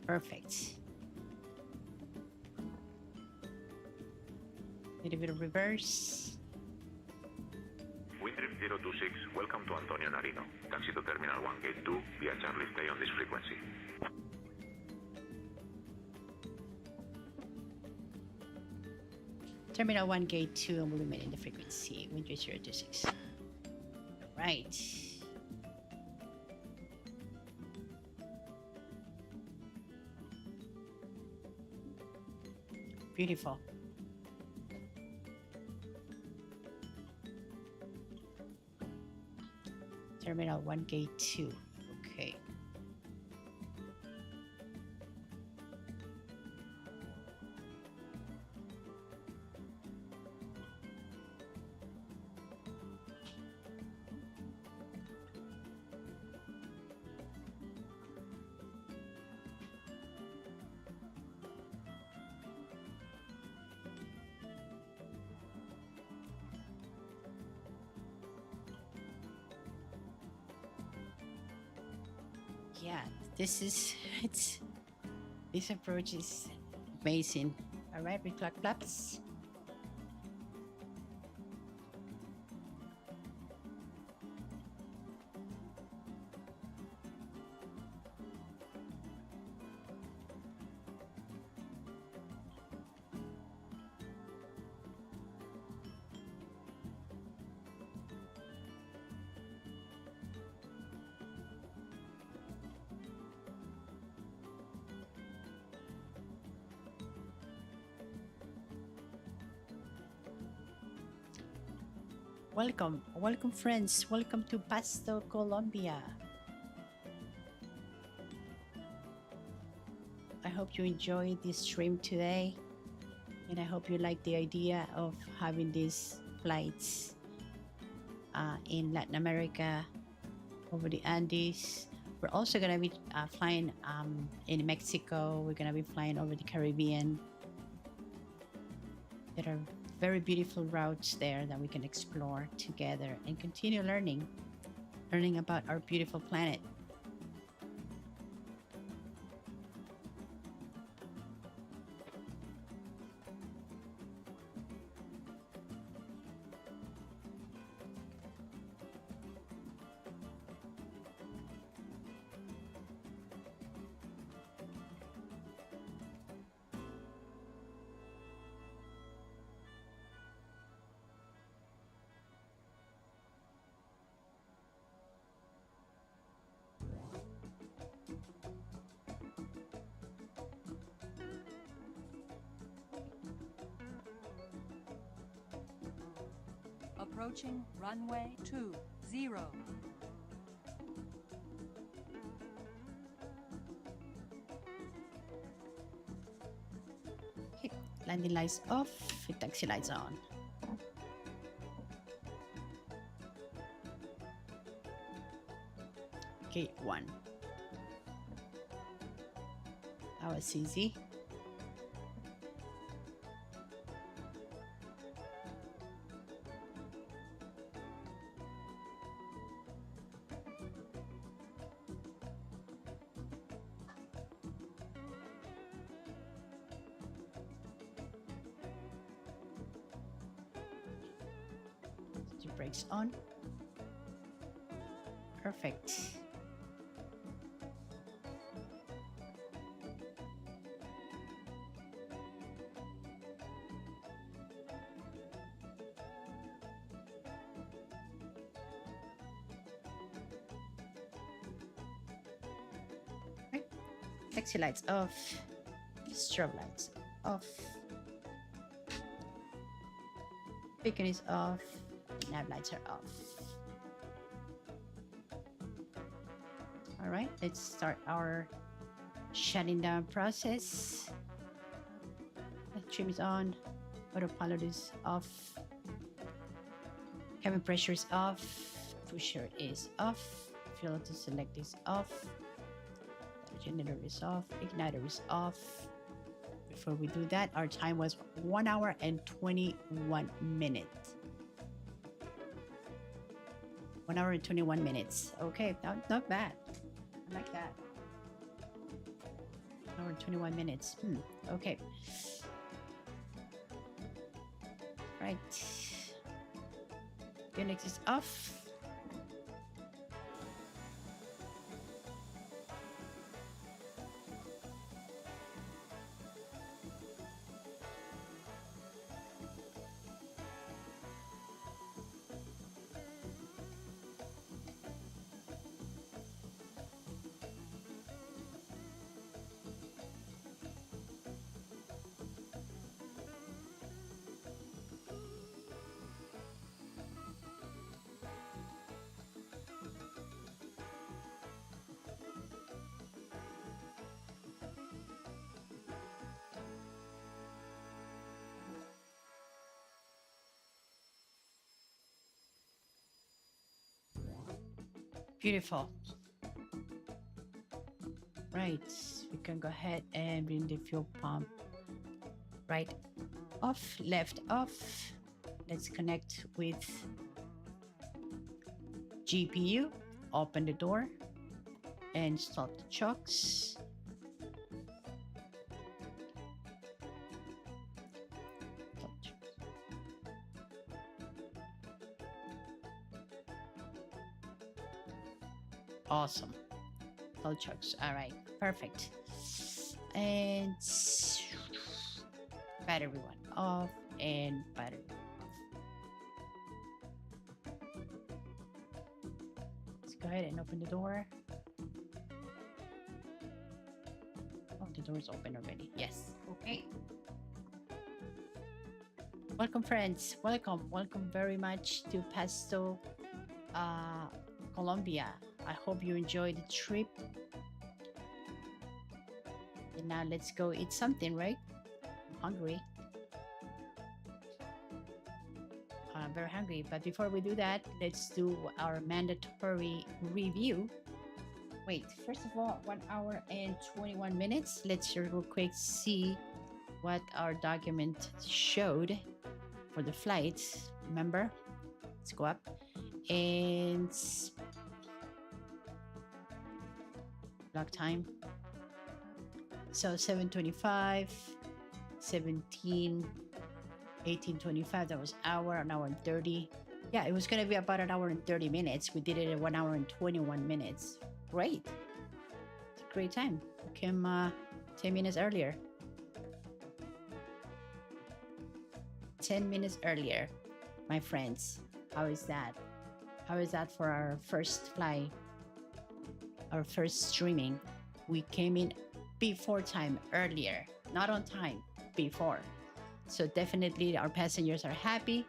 Perfect. Little bit of reverse. WindDrift 026, welcome to Antonio Nariño. Taxi to Terminal 1 Gate 2 via Charlie, stay on this frequency. Terminal 1, Gate 2, and we'll remain in the frequency. WindDrift 026. Right. Beautiful. Terminal 1, Gate 2. Okay. Yeah, this approach is amazing. All right, we clock flaps. Welcome friends, welcome to Pasto, Colombia. I hope you enjoyed this stream today, and I hope you like the idea of having these flights in Latin America, over the Andes. We're also gonna be flying in Mexico. We're gonna be flying over the Caribbean. There are very beautiful routes there that we can explore together and continue learning about our beautiful planet. Approaching runway 20. Okay, landing lights off, taxi lights on. Gate 1. That was easy. The brakes on. Perfect. Right. Taxi lights off. Strobe lights off. Beacon is off. Nav lights are off. All right, let's start our shutting down process. Trim is on. Autopilot is off. Cabin pressure is off. Pusher is off. Fuel to select is off. Generator is off. Igniter is off. Before we do that, our time was 1 hour and 21 minutes. 1 hour and 21 minutes. Okay, not bad. I like that. 1 hour and 21 minutes. Okay. Right. Unix is off. Beautiful. Right, we can go ahead and bring the fuel pump right off, left off. Let's connect with GPU. Open the door and start the chocks. Awesome. All chokes. All right. Perfect. And battery one off and battery off. Let's go ahead and open the door. Oh, the door is open already. Yes. Okay. Welcome, friends. Welcome. Welcome very much to Pasto, Colombia. I hope you enjoyed the trip. And now let's go eat something, right? I'm hungry. I'm very hungry. But before we do that, let's do our mandatory review. Wait, first of all, 1 hour and 21 minutes. Let's real quick see what our document showed for the flights. Remember? Let's go up. And block time. So 7:25, 17, 18:25. That was an hour and 30. Yeah, it was gonna be about an hour and 30 minutes. We did it at 1 hour and 21 minutes. Great. It's a great time. We came 10 minutes earlier. 10 minutes earlier, my friends. How is that? How is that for our first flight? Our first streaming? We came in before time, earlier, not on time, before. So definitely our passengers are happy.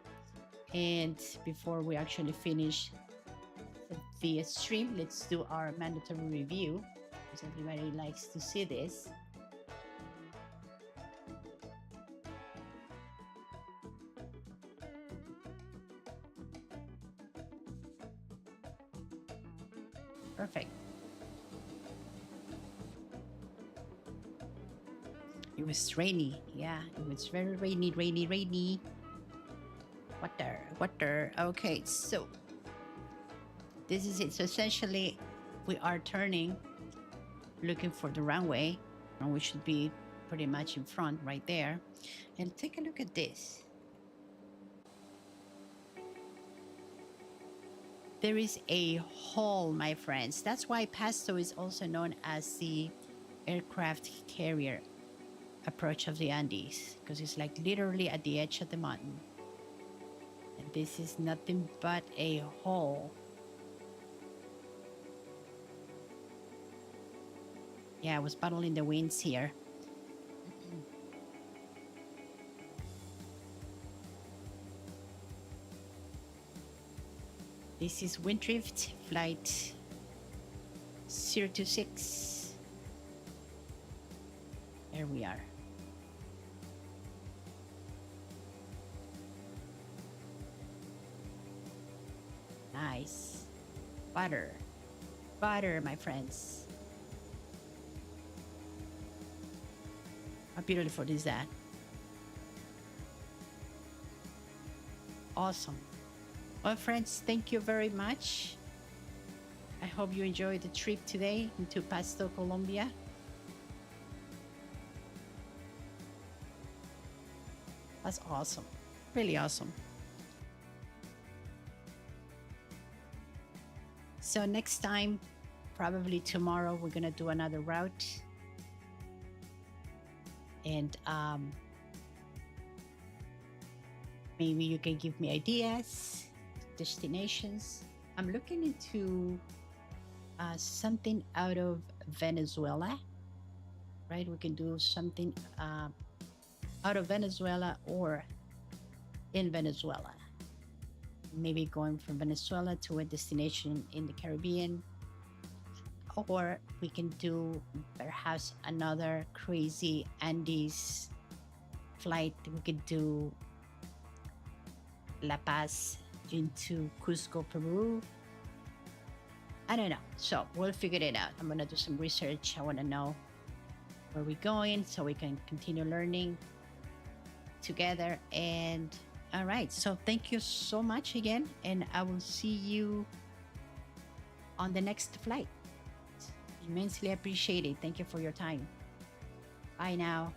And before we actually finish the stream, let's do our mandatory review because everybody likes to see this. Perfect. It was rainy. Yeah, it was very rainy. Water. Okay, so this is it. So essentially, we are turning, looking for the runway, and we should be pretty much in front right there. And take a look at this. There is a hole, my friends. That's why Pasto is also known as the aircraft carrier approach of the Andes, because it's like literally at the edge of the mountain. And this is nothing but a hole. Yeah, I was battling the winds here. This is WindDrift flight 026. There we are. Nice. Butter, my friends. How beautiful is that? Awesome. Well, friends, thank you very much. I hope you enjoyed the trip today into Pasto, Colombia. That's awesome. Really awesome. So next time, probably tomorrow, we're gonna do another route. And maybe you can give me ideas, destinations. I'm looking into something out of Venezuela, right? We can do something out of Venezuela or in Venezuela. Maybe going from Venezuela to a destination in the Caribbean, or we can do perhaps another crazy Andes flight. We could do La Paz into Cusco, Peru. I don't know. So we'll figure it out. I'm gonna do some research. I wanna know where we're going so we can continue learning together. And all right, so thank you so much again, and I will see you on the next flight. Immensely appreciated. Thank you for your time. Bye now.